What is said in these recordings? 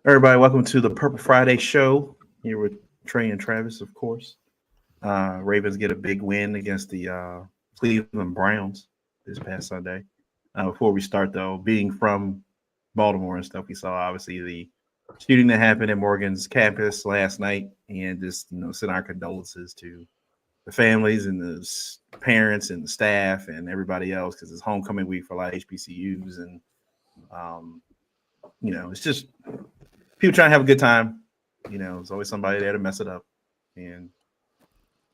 Everybody, welcome to the Purple Friday show. Here with Trey and Travis, of course. Ravens get a big win against the Cleveland Browns this past Sunday. Before we start, though, being from Baltimore and stuff, we saw obviously the shooting that happened at Morgan's campus last night, and just send our condolences to the families and the parents and the staff and everybody else because it's homecoming week for a lot of HBCUs, and um, it's just people trying to have a good time. There's always somebody there to mess it up. And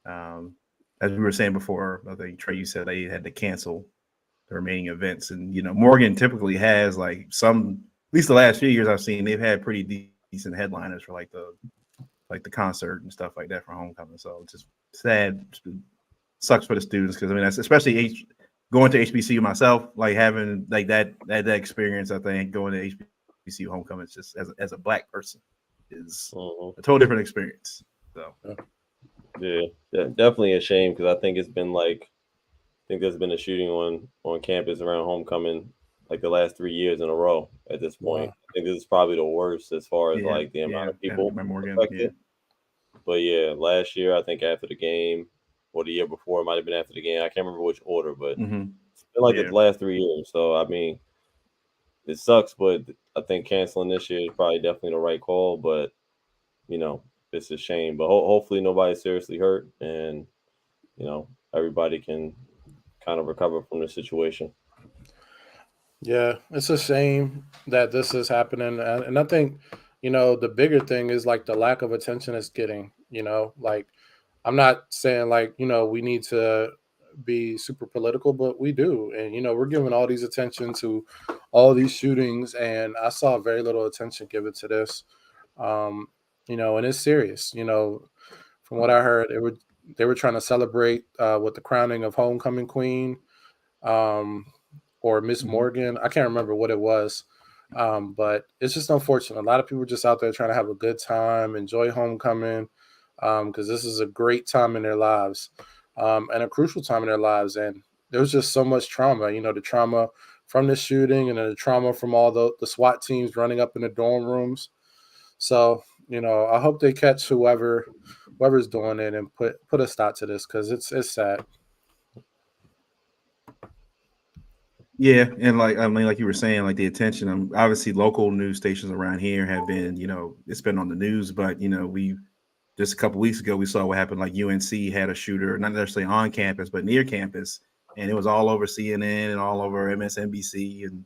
as we were saying before, I think Trey, you said they had to cancel the remaining events. And, Morgan typically has like at least the last few years I've seen, they've had pretty decent headliners for like the concert and stuff like that for homecoming. So it's just sad. Sucks for the students because that's especially going to HBCU myself, like having like that experience. I think going to HBCU homecoming, it's just as a black person is a total different experience. So yeah, definitely a shame because I think it's been there's been a shooting on campus around homecoming like the last 3 years in a row at this point. Wow. I think this is probably the worst as far as the amount of people affected. But yeah, last year I think after the game or the year before it might have been after the game. I can't remember which order, but it's been the last 3 years. So I mean, it sucks, but I think canceling this year is probably definitely the right call. But it's a shame. But hopefully nobody's seriously hurt, and everybody can kind of recover from the situation. Yeah, it's a shame that this is happening, and I think the bigger thing is like the lack of attention it's getting. Like I'm not saying like we need to be super political, but we do, and we're giving all these attention to all these shootings, and I saw very little attention given to this. And it's serious. From what I heard, they were trying to celebrate with the crowning of homecoming queen. Or Miss Morgan. I can't remember what it was. But it's just unfortunate. A lot of people are just out there trying to have a good time, enjoy homecoming, because this is a great time in their lives and a crucial time in their lives. And there was just so much trauma, the trauma from the shooting and then the trauma from all the SWAT teams running up in the dorm rooms. So, I hope they catch whoever's doing it and put a stop to this because it's sad. Yeah, and like you were saying, like the attention. Obviously, local news stations around here have been, it's been on the news. But we just a couple weeks ago we saw what happened. Like UNC had a shooter, not necessarily on campus, but near campus, and it was all over CNN and all over MSNBC. And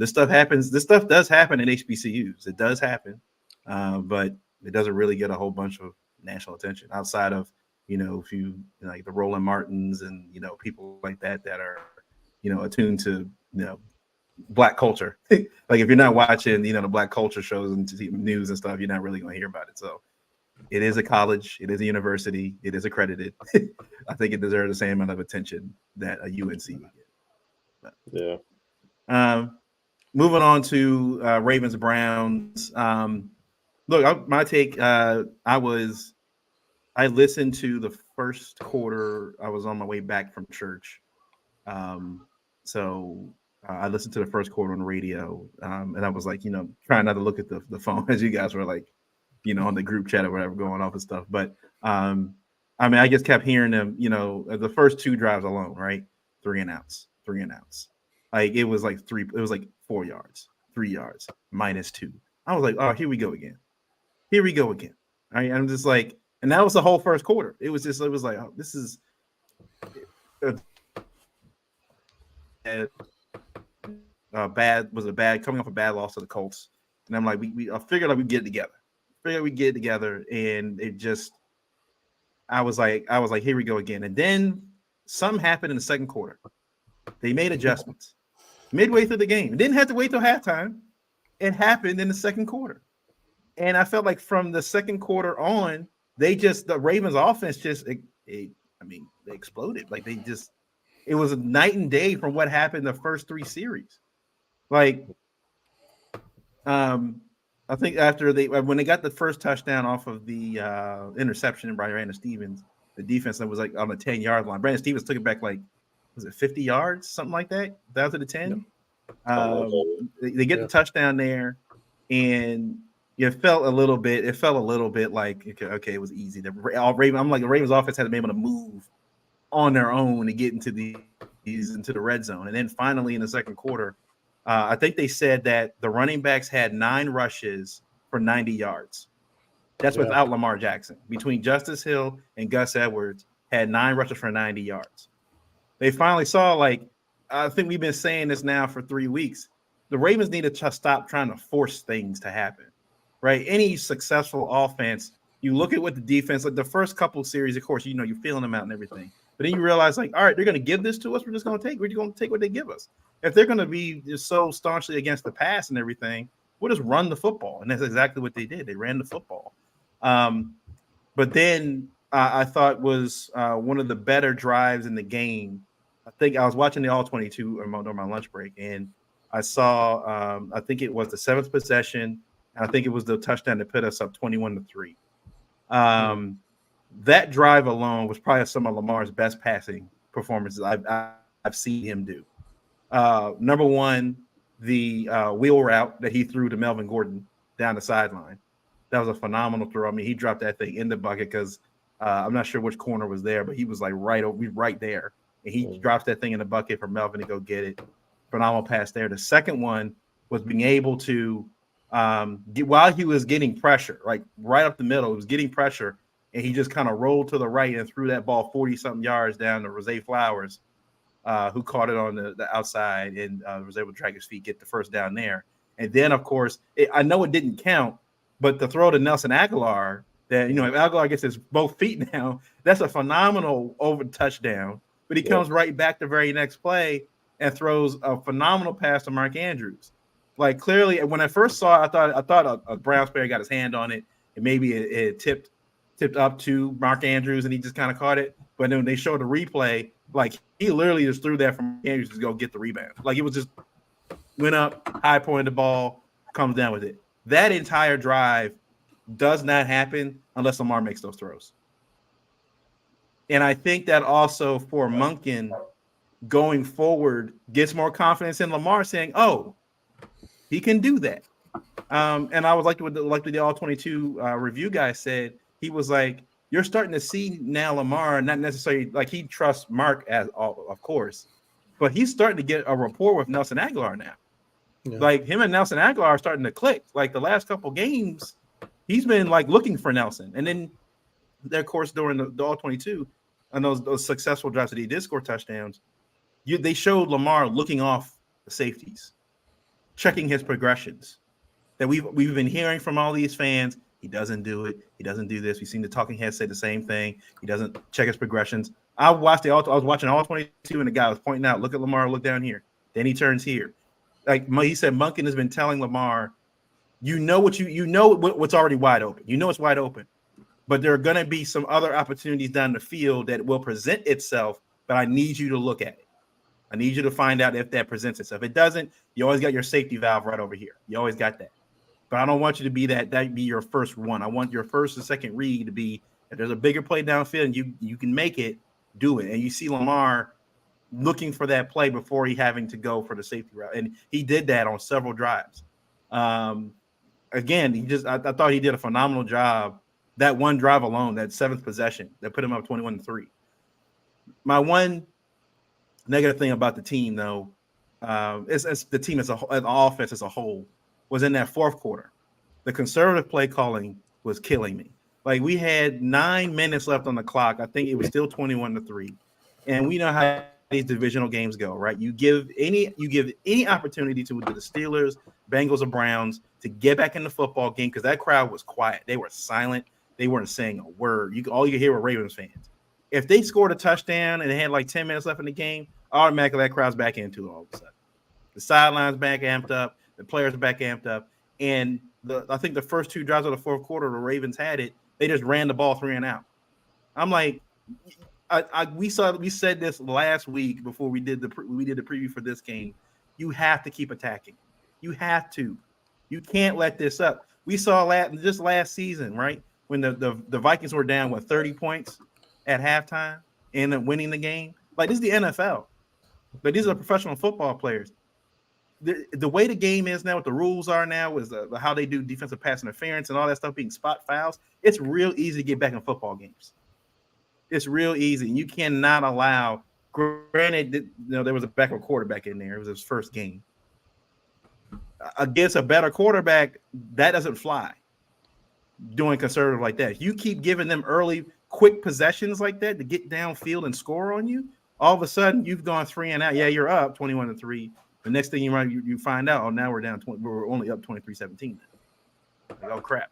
this stuff happens. This stuff does happen in HBCUs. It does happen, but it doesn't really get a whole bunch of national attention outside of if you like the Roland Martins and people like that are attuned to black culture. Like if you're not watching the black culture shows and news and stuff, you're not really going to hear about it. So it is a college, it is a university, it is accredited. I think it deserves the same amount of attention that a UNC would get. But, yeah. Moving on to Ravens Browns. Look, my take. I listened to the first quarter. I was on my way back from church. So I listened to the first quarter on the radio, and I was like, trying not to look at the phone as you guys were like, on the group chat or whatever going off and stuff. But I just kept hearing them, the first two drives alone, right? 3 and outs. Like it was like 4 yards, 3 yards, -2. I was like, oh, here we go again. All right. I'm just like, and that was the whole first quarter. It was like, oh, this is bad coming off a bad loss to the Colts. And I'm like, I figured like we get it together. And it just, I was like, here we go again. And then something happened in the second quarter. They made adjustments midway through the game. Didn't have to wait till halftime. It happened in the second quarter. And I felt like from the second quarter on, the Ravens offense they exploded. Like it was a night and day from what happened the first 3 series. Like, I think after when they got the first touchdown off of the interception by Brandon Stevens, the defense that was like on the 10-yard line. Brandon Stevens took it back like, was it 50 yards, something like that? Down to the 10. They get the touchdown there, and it felt a little bit. It felt a little bit like okay, it was easy. I'm like the Ravens offense had to be able to move on their own to get into into the red zone, and then finally in the second quarter, I think they said that the running backs had 9 rushes for 90 yards. That's Yeah. without Lamar Jackson. Between Justice Hill and Gus Edwards had 9 rushes for 90 yards. They finally saw, like, I think we've been saying this now for 3 weeks. The Ravens need to stop trying to force things to happen, right? Any successful offense, you look at what the defense, like the first couple of series, of course, you're feeling them out and everything. But then you realize, like, all right, they're going to give this to us. We're just going to take what they give us. If they're going to be just so staunchly against the pass and everything, we'll just run the football. And that's exactly what they did. They ran the football. But then I thought was one of the better drives in the game. I think I was watching the All 22 during my lunch break, and I saw I think it was the 7th possession, and I think it was the touchdown that put us up 21-3. That drive alone was probably some of Lamar's best passing performances I've seen him do. Number one, the wheel route that he threw to Melvin Gordon down the sideline. That was a phenomenal throw. I mean, he dropped that thing in the bucket because I'm not sure which corner was there, but he was like right there. And he drops that thing in the bucket for Melvin to go get it. Phenomenal pass there. The second one was being able to while he was getting pressure, like right up the middle, he was getting pressure, and he just kind of rolled to the right and threw that ball 40-something yards down to Rosé Flowers, who caught it on the outside and was able to drag his feet, get the first down there. And then, of course, I know it didn't count, but the throw to Nelson Aguilar, that, if Aguilar gets his both feet now, that's a phenomenal over touchdown. But he comes right back the very next play and throws a phenomenal pass to Mark Andrews. Like, clearly, when I first saw it, I thought a Browns player got his hand on it, and maybe it tipped up to Mark Andrews, and he just kind of caught it. But then when they showed the replay, like, he literally just threw that from Andrews to go get the rebound. Like, it was just went up, high pointed the ball, comes down with it. That entire drive does not happen unless Lamar makes those throws. And I think that also for Monken going forward gets more confidence in Lamar, saying, oh, he can do that. And I was like what the All 22 review guy said. He was like, you're starting to see now Lamar, not necessarily like he trusts Mark of course, but he's starting to get a rapport with Nelson Aguilar now. Yeah. Like, him and Nelson Aguilar are starting to click. Like, the last couple games, he's been like looking for Nelson. And then, of course, during the All 22 and those successful drives that he did score touchdowns, they showed Lamar looking off the safeties, checking his progressions. That we've been hearing from all these fans. He doesn't do it. He doesn't do this. We've seen the talking heads say the same thing. He doesn't check his progressions. I was watching All 22, and the guy was pointing out, look at Lamar, look down here. Then he turns here. Like he said, Monken has been telling Lamar, what's already wide open. You know it's wide open, but there are going to be some other opportunities down the field that will present itself. But I need you to look at it. I need you to find out if that presents itself. If it doesn't, you always got your safety valve right over here. You always got that. But I don't want you to be that be your first one. I want your first and second read to be, if there's a bigger play downfield and you can make it, do it. And you see Lamar looking for that play before he having to go for the safety route. And he did that on several drives. Again, I thought he did a phenomenal job. That one drive alone, that 7th possession that put him up 21-3. My one negative thing about the team, though, is the team as a whole, the offense as a whole, was in that fourth quarter. The conservative play calling was killing me. Like, we had 9 minutes left on the clock. I think it was still 21-3. And we know how these divisional games go, right? You give any opportunity to the Steelers, Bengals, or Browns to get back in the football game, because that crowd was quiet. They were silent. They weren't saying a word. All you could hear were Ravens fans. If they scored a touchdown and they had like 10 minutes left in the game, automatically that crowd's back into it all of a sudden. The sideline's back amped up. The players are back amped up. And I think the first 2 drives of the fourth quarter, the Ravens had it. They just ran the ball 3 and out. I'm like, we said this last week before we did the preview for this game. You have to keep attacking. You have to. You can't let this up. We saw just last season, right, when the Vikings were down 30 points at halftime and then winning the game. Like, this is the NFL, but these are professional football players. the way the game is now, what the rules are now, is how they do defensive pass interference and all that stuff being spot fouls. It's real easy to get back in football games. It's real easy. You cannot allow. Granted, there was a backup quarterback in there. It was his first game against a better quarterback. That doesn't fly. Doing conservative like that, you keep giving them early, quick possessions like that to get downfield and score on you. All of a sudden, you've gone 3 and out. Yeah, you're up 21-3. The next thing you find out, oh, now we're down 20. We're only up 23-17. Like, oh crap!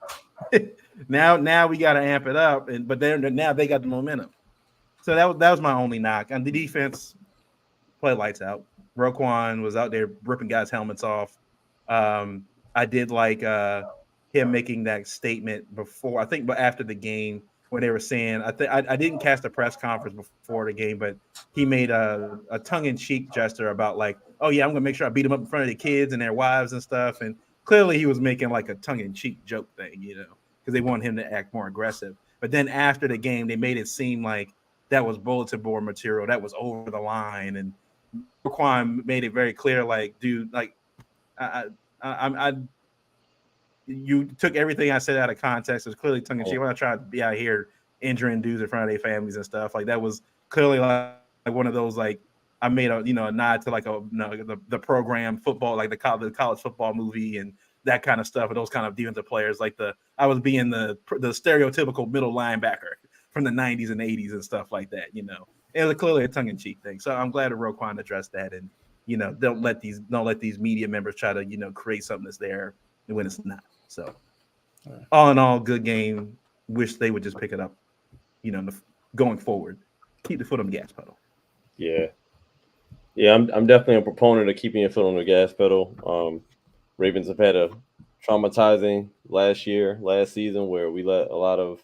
now we got to amp it up, but now they got the momentum. So that was my only knock on the defense. Play lights out. Roquan was out there ripping guys' helmets off. I did like him making that statement before, I think, but after the game when they were saying, I didn't catch the press conference before the game, but he made a tongue-in-cheek gesture about like, oh yeah, I'm gonna make sure I beat them up in front of the kids and their wives and stuff. And clearly he was making like a tongue-in-cheek joke thing, because they want him to act more aggressive. But then after the game, they made it seem like that was bulletin board material, that was over the line, and Roquan made it very clear, like, dude, like, you took everything I said out of context. It was clearly tongue in cheek. I'm not trying to be out here injuring dudes in front of their families and stuff. Like, that was clearly like one of those, like, I made a nod to like the program football, like the college football movie and that kind of stuff, and those kind of defensive players. Like I was being the stereotypical middle linebacker from the 90s and 80s and stuff like that. It was clearly a tongue in cheek thing. So I'm glad that Roquan addressed that, and don't let these media members try to create something that's there when it's not. So all in all, good game. Wish they would just pick it up, going forward. Keep the foot on the gas pedal. Yeah, I'm definitely a proponent of keeping your foot on the gas pedal. Ravens have had a traumatizing last season where we let a lot of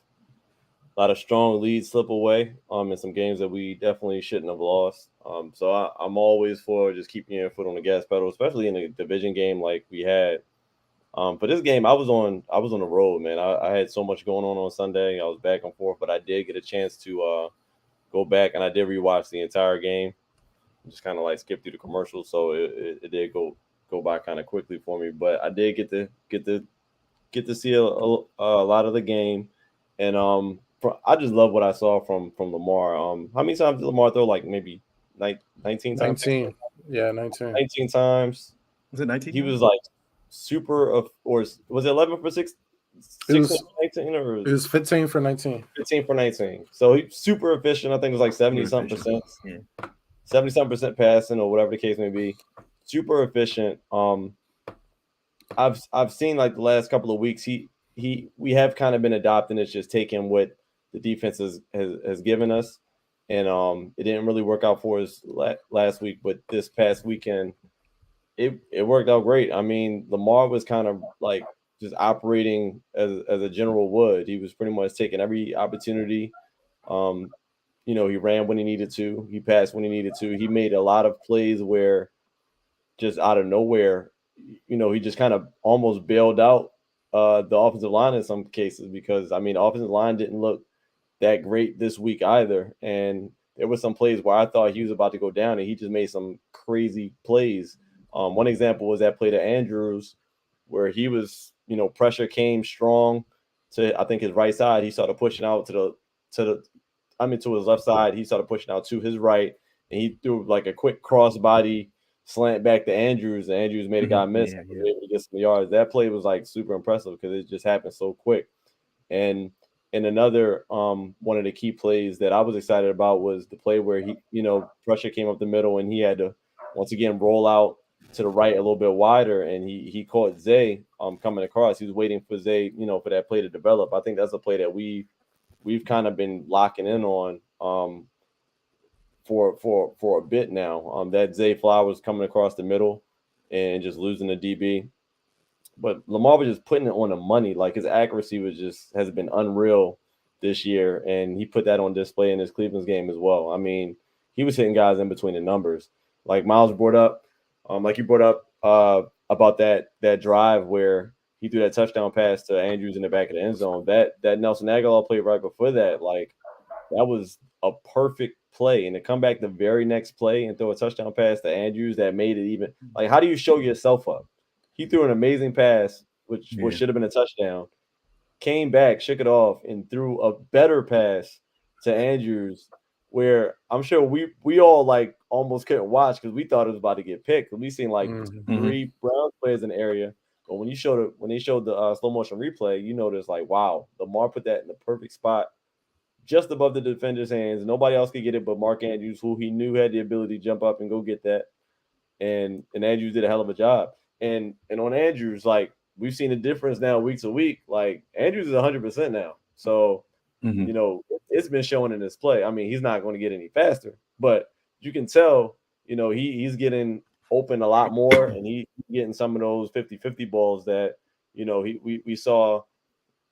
strong leads slip away in some games that we definitely shouldn't have lost. So I'm always for just keeping your foot on the gas pedal, especially in a division game like we had. For this game, I was on the road, man. I had so much going on Sunday. I was back and forth, but I did get a chance to go back, and I did rewatch the entire game. Just kind of like skip through the commercials, so it did go by kind of quickly for me. But I did get to see a lot of the game, and I just love what I saw from Lamar. How many times did Lamar throw? Like maybe 19 times. 19. Yeah, 19. 19 times. Was it 19? He was like super or was it 11 for 6? It was 19 or it was 15 for 19. 15 for 19. So he's super efficient. I think it was like 70-something%. Yeah. 70-something% passing or whatever the case may be. Super efficient. I've seen like the last couple of weeks we have kind of been adopting. It's just taking what the defense has given us, and it didn't really work out for us last week. But this past weekend, it worked out great. I mean, Lamar was kind of like just operating as a general would. He was pretty much taking every opportunity. He ran when he needed to. He passed when he needed to. He made a lot of plays where just out of nowhere, he just kind of almost bailed out the offensive line in some cases because, I mean, the offensive line didn't look that great this week either. And there were some plays where I thought he was about to go down, and he just made some crazy plays. One example was that play to Andrews where he was, pressure came strong to, I think, his right side. He started pushing out to his left side. He started pushing out to his right, and he threw like a quick crossbody slant back to Andrews, and Andrews made a guy miss. Yeah. Was able to get some yards. That play was like super impressive because it just happened so quick. And another one of the key plays that I was excited about was the play where he, pressure came up the middle, and he had to once again roll out to the right a little bit wider, and he caught Zay coming across. He was waiting for Zay, for that play to develop. I think that's a play that we've kind of been locking in on for a bit now. That Zay Flowers coming across the middle and just losing the DB. But Lamar was just putting it on the money. Like, his accuracy has been unreal this year, and he put that on display in his Cleveland's game as well. I mean, he was hitting guys in between the numbers. Like Miles brought up, about that drive where he threw that touchdown pass to Andrews in the back of the end zone. That Nelson Aguilar play right before that, like, that was a perfect play. And to come back the very next play and throw a touchdown pass to Andrews that made it even like, how do you show yourself up? He threw an amazing pass, which Yeah. should have been a touchdown, came back, shook it off, and threw a better pass to Andrews, where I'm sure we all like almost couldn't watch because we thought it was about to get picked. We seen like Mhm. three Browns players in the area, but when they showed the slow motion replay, you notice like, wow, Lamar put that in the perfect spot, just above the defender's hands. Nobody else could get it but Mark Andrews, who he knew had the ability to jump up and go get that. And Andrews did a hell of a job. And on Andrews, like we've seen the difference now week to week. Like Andrews is 100% now. So Mhm. you know, it's been showing in his play. I mean, he's not going to get any faster, but you can tell, you know, he's getting open a lot more and he's getting some of those 50-50 balls that, you know, we saw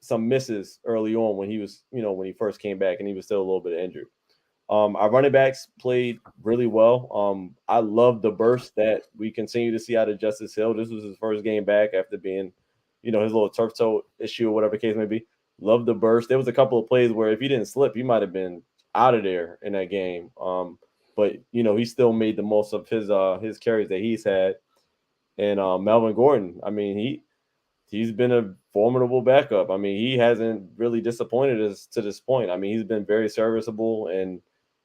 some misses early on when he was, you know, when he first came back and he was still a little bit injured. Our running backs played really well. I love the burst that we continue to see out of Justice Hill. This was his first game back after being, you know, his little turf toe issue or whatever the case may be. Love the burst. There was a couple of plays where if he didn't slip, he might have been out of there in that game. But you know, he still made the most of his carries that he's had. And Melvin Gordon, I mean, he's been a formidable backup. I mean, he hasn't really disappointed us to this point. I mean, he's been very serviceable and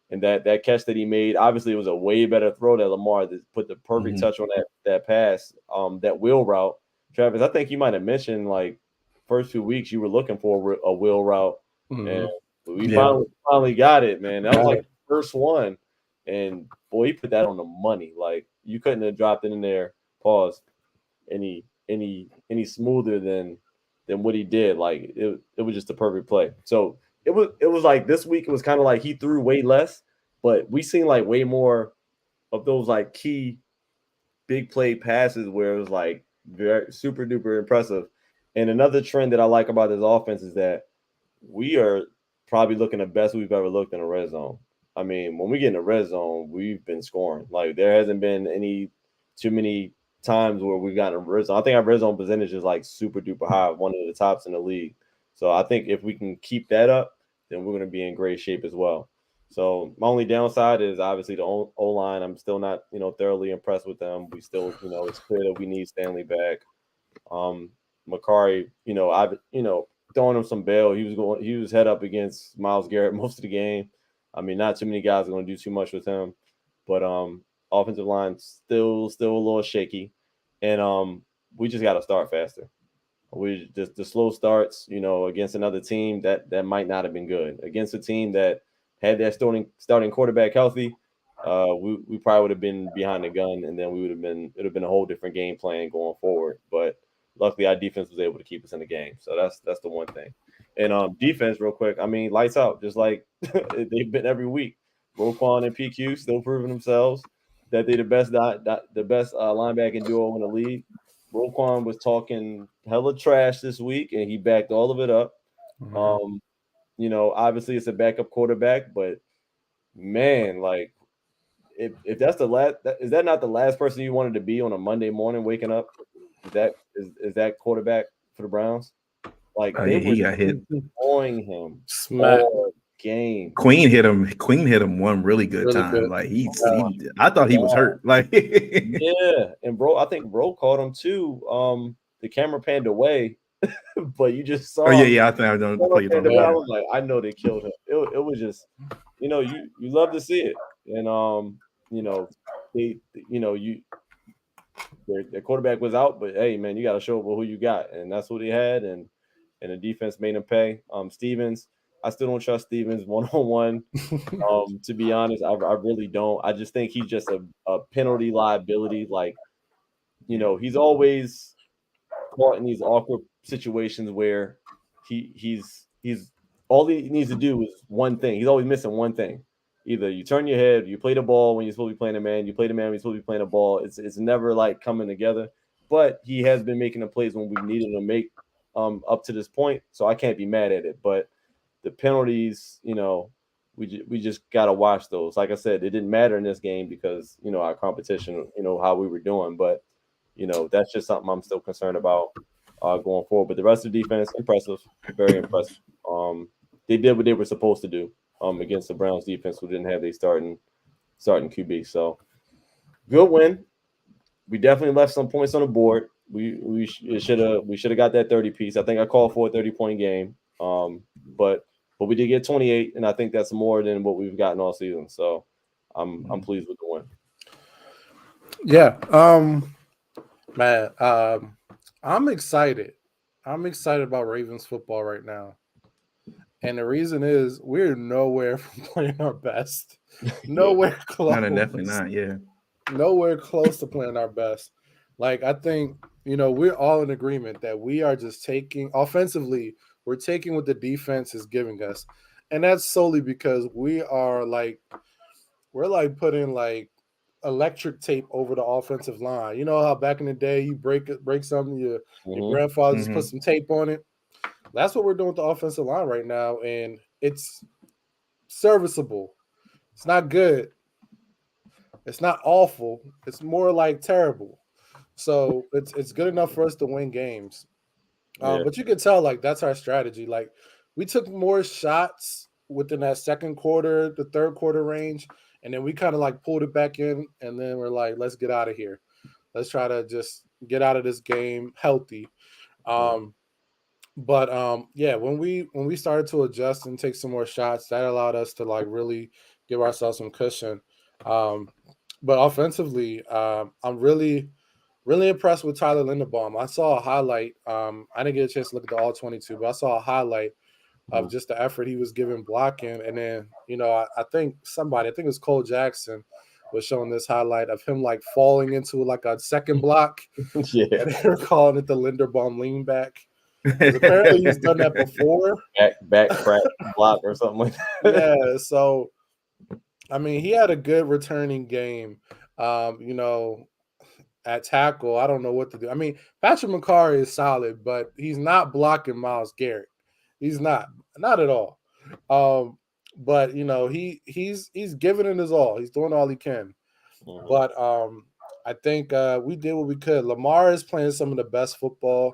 that catch that he made, obviously it was a way better throw that Lamar that put the perfect touch on that pass, that wheel route. Travis, I think you might have mentioned like first 2 weeks you were looking for a wheel route, and Mhm. we Yeah. finally got it, man. That was Got like it. the first one, and boy, he put that on the money. Like you couldn't have dropped it in there. Pause. Any smoother than what he did. Like it was just a perfect play. So it was like this week it was kind of like he threw way less, but we seen like way more of those like key big play passes where it was like very super duper impressive. And another trend that I like about this offense is that we are probably looking the best we've ever looked in a red zone. I mean, when we get in the red zone, we've been scoring. Like there hasn't been any too many times where we've gotten a red zone. I think our red zone percentage is like super duper high, one of the tops in the league. So I think if we can keep that up, then we're going to be in great shape as well. So my only downside is obviously the O line. I'm still not, you know, thoroughly impressed with them. We still, you know, it's clear that we need Stanley back. Um, Makari, you know, throwing him some bail. He was head up against Myles Garrett most of the game. I mean, not too many guys are going to do too much with him, but offensive line still a little shaky, and we just got to start faster. We just the slow starts, you know, against another team that might not have been good. Against a team that had their starting quarterback healthy, we probably would have been behind the gun, and then it would have been a whole different game plan going forward. But luckily, our defense was able to keep us in the game, so that's the one thing. And defense, real quick, I mean, lights out, just like they've been every week. Roquan and PQ still proving themselves that they're the best linebacking duo in the league. Roquan was talking hella trash this week, and he backed all of it up. Mhm. Um, you know, obviously it's a backup quarterback, but man, like if that's the last, is that not the last person you wanted to be on a Monday morning waking up? Is that quarterback for the Browns? Like Oh they yeah, were he got hit. destroying him Smack. all game. Queen hit him. Queen hit him one really good Really time. good. Like Yeah. I thought he was hurt. Like Yeah, and bro, I think bro caught him too. The camera panned away, but you just oh saw yeah, him. yeah. I think I know the Camera play you're panned talking away. about. I Yeah. was like, I know they killed him. It was just, you know, you love to see it, and you know, they, you know, their quarterback was out, but hey, man, you got to show who you got, and that's what he had, and the defense made him pay. Stevens, I still don't trust Stevens 1-on-1. To be honest, I really don't. I just think he's just a penalty liability. Like, you know, he's always caught in these awkward situations where he's all he needs to do is one thing. He's always missing one thing. Either you turn your head, you play the ball when you're supposed to be playing a man, you play the man when you're supposed to be playing a ball. It's never like coming together. But he has been making the plays when we've needed him to make up to this point. So I can't be mad at it. But the penalties, you know, we just gotta watch those. Like I said, it didn't matter in this game because you know our competition, you know how we were doing, but you know that's just something I'm still concerned about going forward. But the rest of the defense, impressive, very impressive. They did what they were supposed to do. against the Browns defense, who didn't have their starting QB. So good win. We definitely left some points on the board. We should have got that 30 piece. I think I called for a 30-point game. But we did get 28, and I think that's more than what we've gotten all season. So I'm pleased with the win. Yeah. Man, I'm excited. I'm excited about Ravens football right now. And the reason is we're nowhere from playing our best. Nowhere close. No, definitely not. Yeah. Nowhere close to playing our best. Like, I think, we're all in agreement that we are just taking offensively, we're taking what the defense is giving us. And that's solely because we're putting like electric tape over the offensive line. You know how back in the day you break something, your grandfather just put some tape on it. That's what we're doing with the offensive line right now, and it's serviceable. It's not good. It's not awful. It's more like terrible. So it's good enough for us to win games. But you can tell, like, that's our strategy. Like, we took more shots within that second quarter, the third quarter range, and then we kind of like pulled it back in, and then we're like, let's get out of here. Let's try to just get out of this game healthy. Yeah, when we started to adjust and take some more shots, that allowed us to like really give ourselves some cushion. But offensively, I'm really impressed with Tyler Linderbaum. I saw a highlight. I didn't get a chance to look at the all 22, but I saw a highlight of just the effort he was giving blocking. And then, I think it was Cole Jackson was showing this highlight of him like falling into like a second block. Yeah. And they were calling it the Linderbaum lean back. Because apparently he's done that before. Back crack block or something like that. Yeah, so I mean, he had a good returning game. At tackle, I don't know what to do. I mean, Patrick McCarry is solid, but he's not blocking Myles Garrett. He's not at all. But he's giving it his all. He's doing all he can. But I think we did what we could. Lamar is playing some of the best football.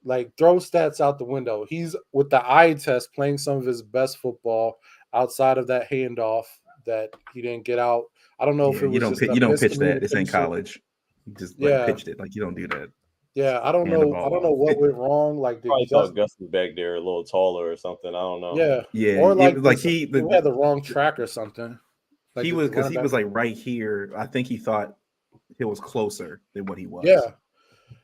Like, throw stats out the window. He's with the eye test playing some of his best football outside of that handoff that he didn't get out. I don't know if it was you don't pitch that. This ain't college. You just pitched it. Like, you don't do that. Yeah, I don't know what went wrong. Like, probably thought Gus was back there a little taller or something. I don't know. Yeah. Or like he had the wrong track or something. Like, he was like right here. I think he thought it was closer than what he was. Yeah.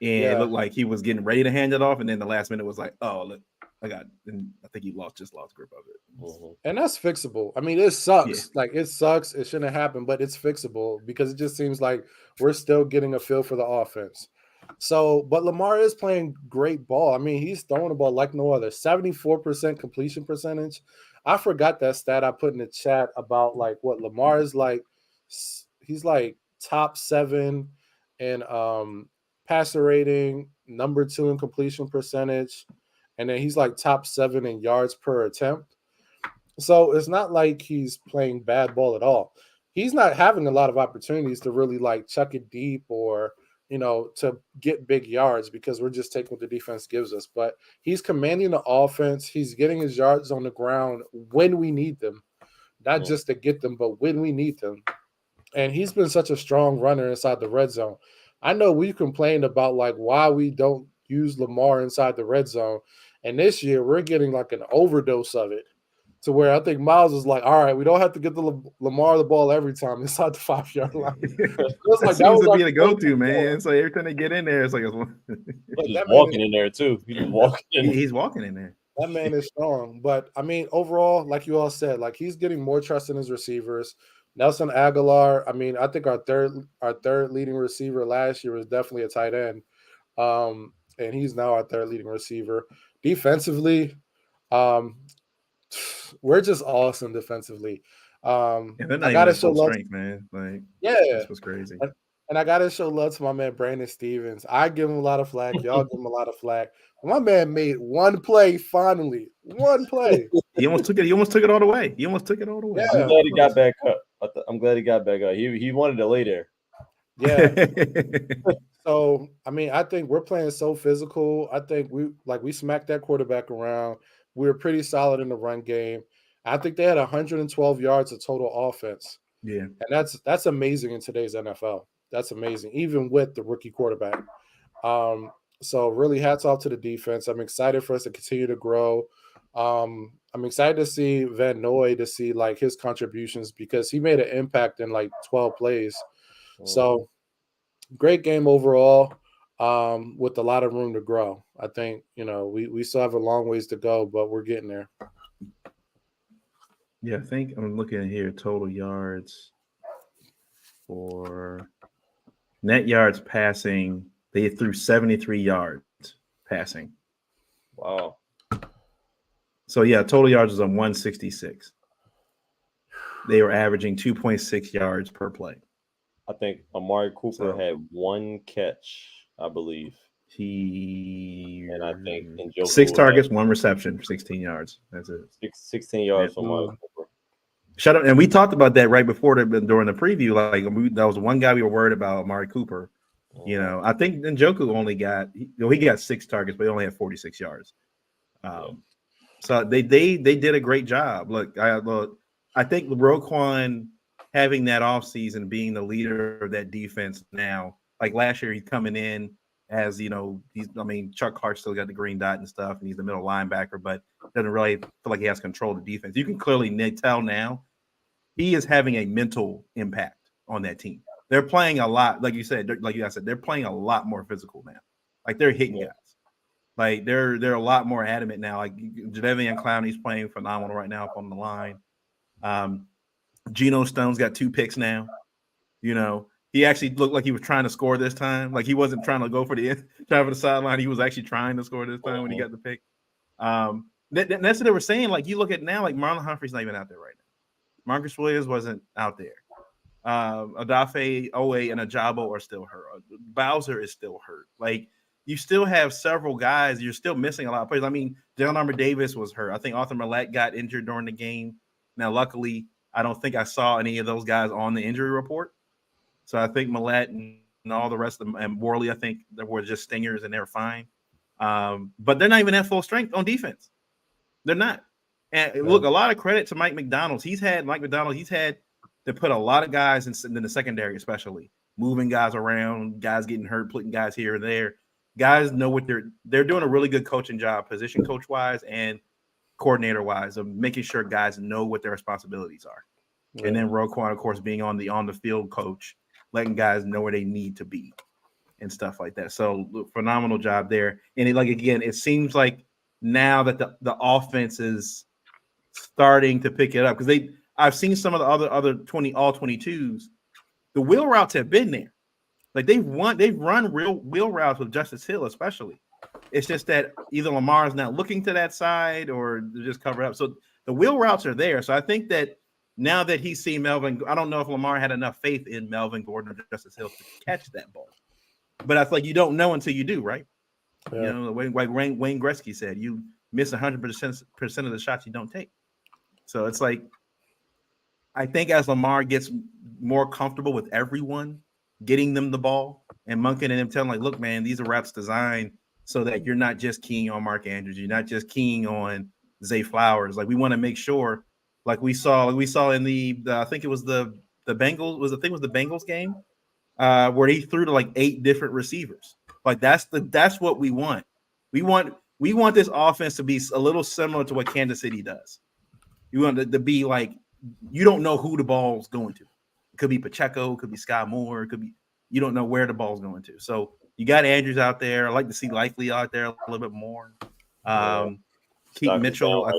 And it looked like he was getting ready to hand it off, and then the last minute was like, "Oh, look, and I think he lost grip of it." And that's fixable. I mean, it sucks. Yeah. Like, it sucks. It shouldn't happen, but it's fixable because it just seems like we're still getting a feel for the offense. So, but Lamar is playing great ball. I mean, he's throwing the ball like no other. 74% completion percentage. I forgot that stat I put in the chat about like what Lamar is like. He's like top 7 in passer rating, number 2 in completion percentage, and then he's like top 7 in yards per attempt. So it's not like he's playing bad ball at all. He's not having a lot of opportunities to really like chuck it deep or, to get big yards because we're just taking what the defense gives us. But he's commanding the offense. He's getting his yards on the ground when we need them, not just to get them, but when we need them. And he's been such a strong runner inside the red zone. I know we complained about like why we don't use Lamar inside the red zone. And this year we're getting like an overdose of it to where I think Miles is like, all right, we don't have to get the Lamar the ball every time inside the 5-yard line. That seems to be the go-to, man. So every time they get in there, it's like he's walking in there too. He's walking in there. That man is strong. But I mean, overall, like you all said, like he's getting more trust in his receivers. Nelson Aguilar, I mean, I think our third leading receiver last year was definitely a tight end. And he's now our third leading receiver. Defensively, we're just awesome defensively. And they're not even full strength, man. Like, this was crazy. And I gotta show love to my man Brandon Stevens. I give him a lot of flack. Y'all give him a lot of flack. My man made one play finally. One play. He almost took it all the way. Yeah. I'm glad he got back up. I'm glad he got back up. He wanted to lay there. Yeah. So, I mean, I think we're playing so physical. I think we smacked that quarterback around. We were pretty solid in the run game. I think they had 112 yards of total offense, Yeah. and that's amazing in today's NFL. That's amazing, even with the rookie quarterback. Um, so really, hats off to the defense. I'm excited for us to continue to grow. I'm excited to see Van Noy to see like his contributions because he made an impact in like 12 plays. So great game overall, with a lot of room to grow. I think we still have a long ways to go, but we're getting there. Yeah, I think I'm looking at here total yards for net yards passing. They threw 73 yards passing. Wow. So yeah, total yards was on 166. They were averaging 2.6 yards per play. I think Amari Cooper So- had one catch, I believe. And I think Njoku 6 had targets, 1 reception for 16 yards. That's it. 16 yards Yeah. from Amari Cooper. Shut up. And we talked about that right before during the preview. Like that was one guy we were worried about, Amari Cooper. I think Njoku only got he got 6 targets, but he only had 46 yards. So they did a great job. Look, I think Roquan having that offseason, being the leader of that defense now, like last year, he's coming in as Chuck Clark still got the green dot and stuff, and he's the middle linebacker, but doesn't really feel like he has control of the defense. You can clearly tell now he is having a mental impact on that team. They're playing a lot, like you said, they're playing a lot more physical now. Like they're hitting guys. Like they're a lot more adamant now. Like Jadeveon Clowney's playing phenomenal right now up on the line. Geno Stone's got 2 picks now. He actually looked like he was trying to score this time. Like he wasn't trying to go for the sideline. He was actually trying to score this time when he got the pick. That's what they were saying. Like you look at now, like Marlon Humphrey's not even out there right now. Marcus Williams wasn't out there. Odafe Owe and Ajabo are still hurt. Bowser is still hurt. Like you still have several guys. You're still missing a lot of players. I mean, Jalen Armour Davis was hurt. I think Arthur Millette got injured during the game. Now, luckily, I don't think I saw any of those guys on the injury report. So I think Millette and all the rest of them, and Worley, I think they were just stingers and they're fine. But they're not even at full strength on defense. They're not. And look, a lot of credit to Mike McDonald. He's had to put a lot of guys in the secondary, especially moving guys around, guys getting hurt, putting guys here and there. Guys know what they're doing a really good coaching job, position coach wise and coordinator wise, of making sure guys know what their responsibilities are. Yeah. And then Roquan, of course, being on the field coach, letting guys know where they need to be and stuff like that. So phenomenal job there. And it seems like now that the offense is starting to pick it up, because I've seen some of the other all 22s. The wheel routes have been there. Like they've run real wheel routes with Justice Hill, especially. It's just that either Lamar is not looking to that side or they're just covered up. So the wheel routes are there. So I think that now that he's seen Melvin, I don't know if Lamar had enough faith in Melvin Gordon or Justice Hill to catch that ball. But I feel like you don't know until you do, right? Yeah. Like Wayne Gretzky said, you miss 100% of the shots you don't take. So it's like, I think as Lamar gets more comfortable with everyone, getting them the ball and Monken and them telling like, look, man, these are routes designed so that you're not just keying on Mark Andrews. You're not just keying on Zay Flowers. Like we want to make sure, like we saw in the I think it was the Bengals, was the Bengals game where he threw to like 8 different receivers. Like that's what we want. We want this offense to be a little similar to what Kansas City does. You want it to be like, you don't know who the ball's going to. It could be Pacheco, it could be Sky Moore, it could be, you don't know where the ball's going to. So you got Andrews out there. I like to see Likely out there a little bit more. Keaton Mitchell,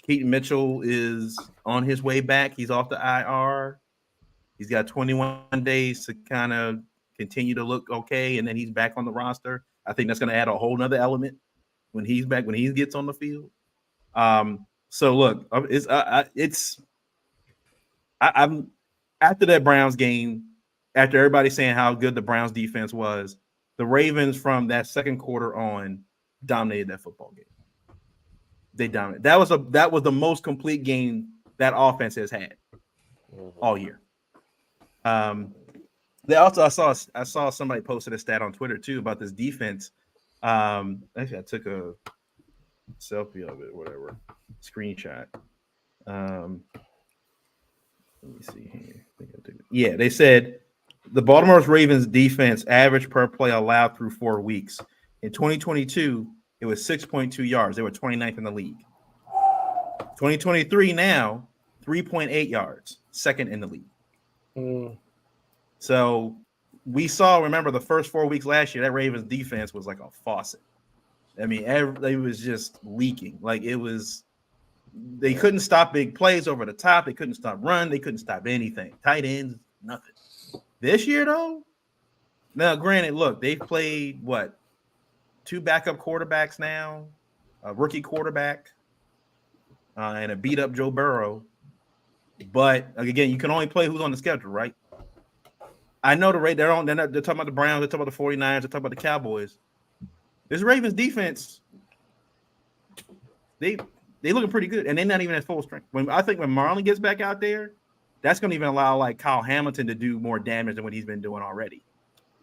Keaton Mitchell is on his way back. He's off the IR. He's got 21 days to kind of continue to look okay, and then he's back on the roster. I think that's going to add a whole nother element when he's back, when he gets on the field. So look, I'm after that Browns game, after everybody saying how good the Browns defense was, the Ravens from that second quarter on dominated that football game. They dominated. That was the most complete game that offense has had all year. They also I saw somebody posted a stat on Twitter too about this defense. Actually, I took a selfie of it, whatever, screenshot. Um, let me see here. Yeah, they said the Baltimore Ravens defense average per play allowed through 4 weeks. In 2022, it was 6.2 yards. They were 29th in the league. 2023 now, 3.8 yards, second in the league. Mm. So we saw, remember, the first 4 weeks last year, that Ravens defense was like a faucet. I mean, it was just leaking. Like it was, they couldn't stop big plays over the top. They couldn't stop run. They couldn't stop anything. Tight ends, nothing. This year, though, now granted, look, they've played what, 2 backup quarterbacks now, a rookie quarterback, and a beat up Joe Burrow. But again, you can only play who's on the schedule, right? I know they're talking about the Browns, they're talking about the 49ers, they're talking about the Cowboys. This Ravens defense, they looking pretty good, and they're not even at full strength. I think when Marlon gets back out there, that's going to even allow like Kyle Hamilton to do more damage than what he's been doing already.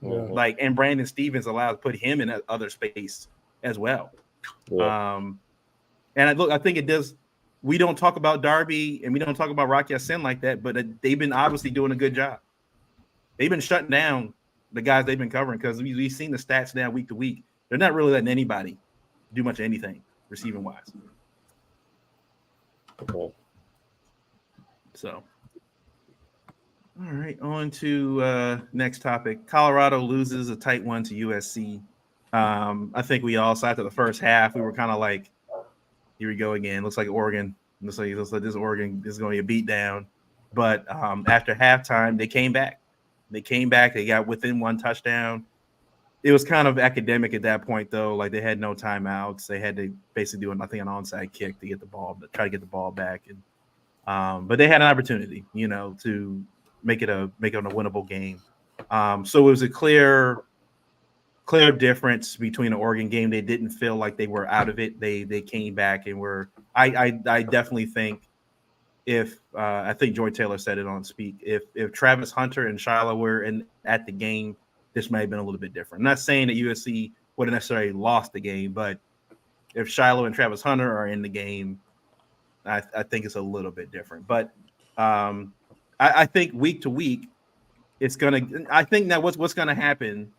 Yeah. Like, and Brandon Stevens allowed to put him in other space as well. Yeah. And I think it does. We don't talk about Darby and we don't talk about Rocky Sin like that, but they've been obviously doing a good job. They've been shutting down the guys they've been covering because we've seen the stats now week to week. They're not really letting anybody do much of anything receiving wise. Okay. So, all right, on to next topic. Colorado loses a tight one to USC. I think we all saw after the first half, we were kind of like, here we go again. Looks like Oregon. Looks like this Oregon is going to be a beat down. But after halftime, they came back. They got within 1 touchdown. It was kind of academic at that point, though. Like they had no timeouts. They had to basically do an onside kick to get the ball, to try to get the ball back. And but they had an opportunity, to make it a winnable game. So it was a clear difference between the Oregon game. They didn't feel like they were out of it. They came back and were. I definitely think I think Joy Taylor said it on Speak. If Travis Hunter and Shiloh were at the game, this might have been a little bit different. I'm not saying that USC would have necessarily lost the game, but if Shiloh and Travis Hunter are in the game, I think it's a little bit different. But I think week to week, it's gonna. I think that what's gonna happen.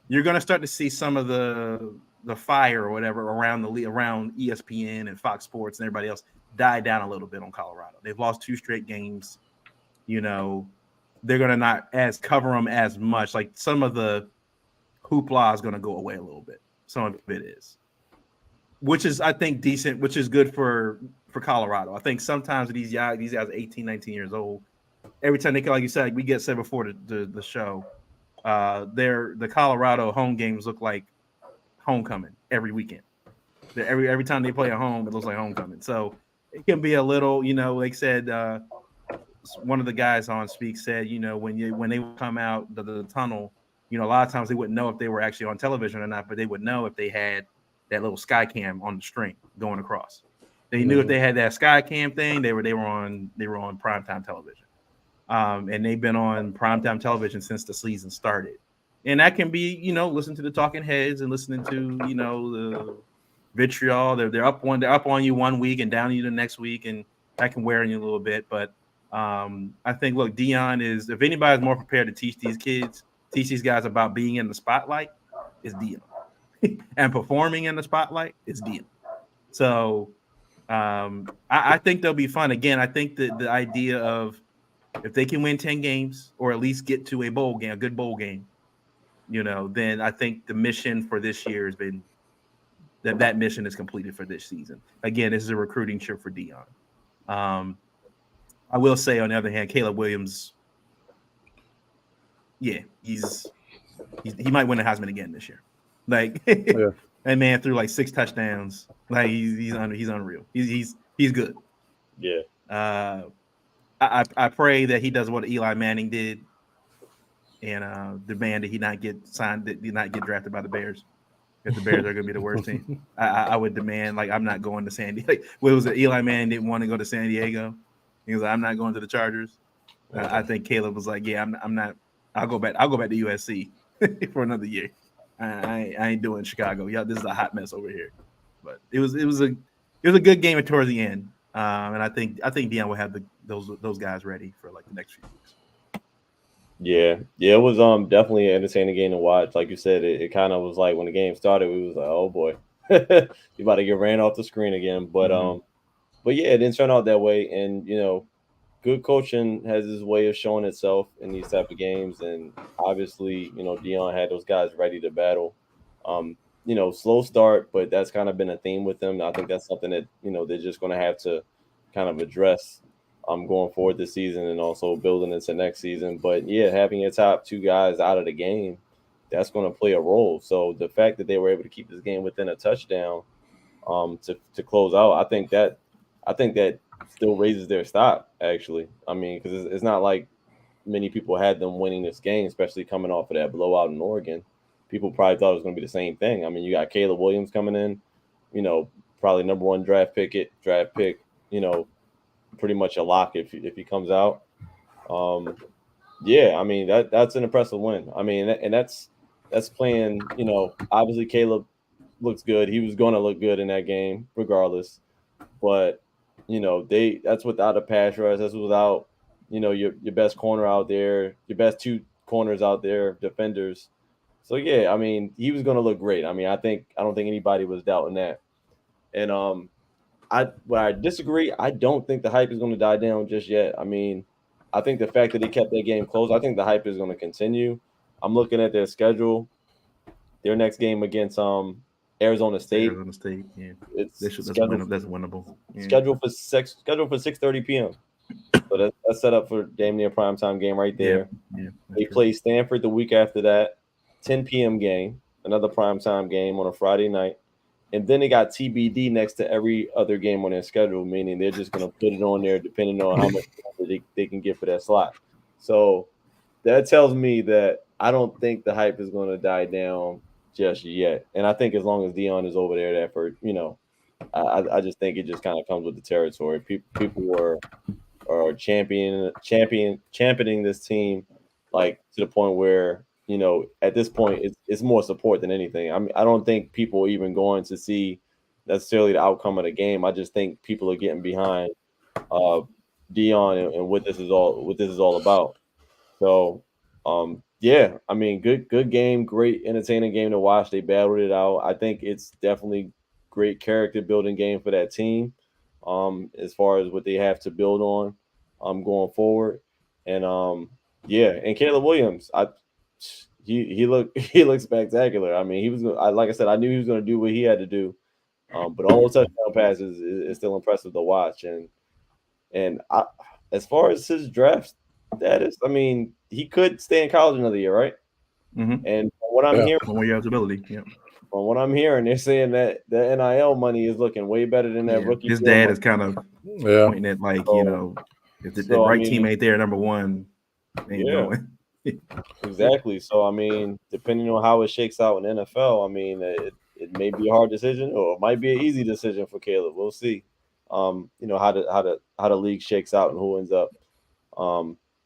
You're gonna start to see some of the fire or whatever around ESPN and Fox Sports and everybody else die down a little bit on Colorado. They've lost 2 straight games. They're gonna not cover them as much. Like some of the hoopla is gonna go away a little bit. Some of it is, which is I think decent, which is good for Colorado. I think sometimes these guys 18, 19 years old, every time they, like you said, we get said before the show, the Colorado home games look like homecoming every weekend. Every time they play at home, it looks like homecoming. So it can be a little, like said, one of the guys on Speak said, when they come out the tunnel, a lot of times they wouldn't know if they were actually on television or not, but they would know if they had that little sky cam on the string going across. They knew if they had that sky cam thing, they were on primetime television. And they've been on primetime television since the season started. And that can be, listening to the talking heads and listening to, the vitriol. They're up on you 1 week and down you the next week, and that can wear on you a little bit. But I think, look, Deion is, if anybody's more prepared to teach these guys about being in the spotlight, it's Deion. And performing in the spotlight, it's Deion. So I think they'll be fun. Again, I think that the idea of if they can win 10 games or at least get to a good bowl game, then I think the mission for this year has been that mission is completed for this season. Again, this is a recruiting trip for Deion. I will say, on the other hand, Caleb Williams, yeah, he might win the Heisman again this year. Like, yeah. That man threw like 6 touchdowns. Like he's unreal. He's good. Yeah. I pray that he does what Eli Manning did, and demand that he not get signed, that he not get drafted by the Bears. If the Bears are going to be the worst team, I would demand, like, I'm not going to San Diego. Like, what was it? Eli Manning didn't want to go to San Diego. He was like, I'm not going to the Chargers. I think Caleb was like, yeah, I'm not. I'll go back to USC for another year. I ain't doing Chicago. Yeah, this is a hot mess over here. But it was a good game towards the end, and I think Dion will have those guys ready for like the next few weeks. Yeah, it was definitely an entertaining game to watch. Like you said, it kind of was like when the game started, we was like, oh boy, you about to get ran off the screen again. Mhm. But yeah, it didn't turn out that way. And good coaching has this way of showing itself in these type of games. And obviously, Dion had those guys ready to battle. Um, slow start, but that's kind of been a theme with them. I think that's something that they're just going to have to kind of address going forward this season and also building into next season. But yeah, having your top two guys out of the game, that's going to play a role. So the fact that they were able to keep this game within a touchdown to close out, I think that still raises their stock. Actually, I mean, because it's not like many people had them winning this game, especially coming off of that blowout in Oregon. People probably thought it was going to be the same thing. I mean, you got Caleb Williams coming in, you know, probably number one draft pick, pretty much a lock if he comes out. Um, yeah, I mean that's an impressive win. I mean, and that's playing. Obviously Caleb looks good. He was going to look good in that game regardless. But that's without a pass rush. That's without your best corner out there, your best two corners out there, defenders. So yeah, I mean he was going to look great. I mean I don't think anybody was doubting that. And where I disagree, I don't think the hype is going to die down just yet. I mean, I think the fact that they kept that game close, I think the hype is going to continue. I'm looking at their schedule. Their next game against Arizona State. Arizona State, yeah, It's that's winnable. That's winnable. Yeah. scheduled for 6:30 p.m. So that's set up for damn near prime time game right Yeah, there. yeah, that's They true. play Stanford the week after that, 10 p.m. game, another prime time game on a Friday night. And then they got TBD next to every other game on their schedule, meaning they're just going to put it on there depending on how much they can get for that slot. So that tells me that I don't think the hype is going to die down just yet. And I think as long as Dion is over there, that for I just think it just kind of comes with the territory. People are championing this team like to the point where at this point it's more support than anything. I mean, I don't think people are even going to see necessarily the outcome of the game. I just think people are getting behind uh Dion and what this is all about. So, yeah, I mean, good game, great entertaining game to watch. They battled it out. I think it's definitely great character building game for that team. As far as what they have to build on, going forward, and yeah, and Caleb Williams, he looked he looked spectacular. I mean, like I said, I knew he was going to do what he had to do. But all those touchdown passes is still impressive to watch, and as far as his draft status, I mean, he could stay in college another year, right? Mm-hmm. And from what I'm Yeah. hearing, One more year eligibility. Yeah, they're saying that the NIL money is looking way better than that yeah. rookie His deal dad money. is kind of Yeah. pointing at like So, if the so I right team mean, ain't there, number one ain't yeah, going. exactly. So I mean, depending on how it shakes out in NFL, I mean, it may be a hard decision or it might be an easy decision for Caleb. We'll see. How the league shakes out and who ends up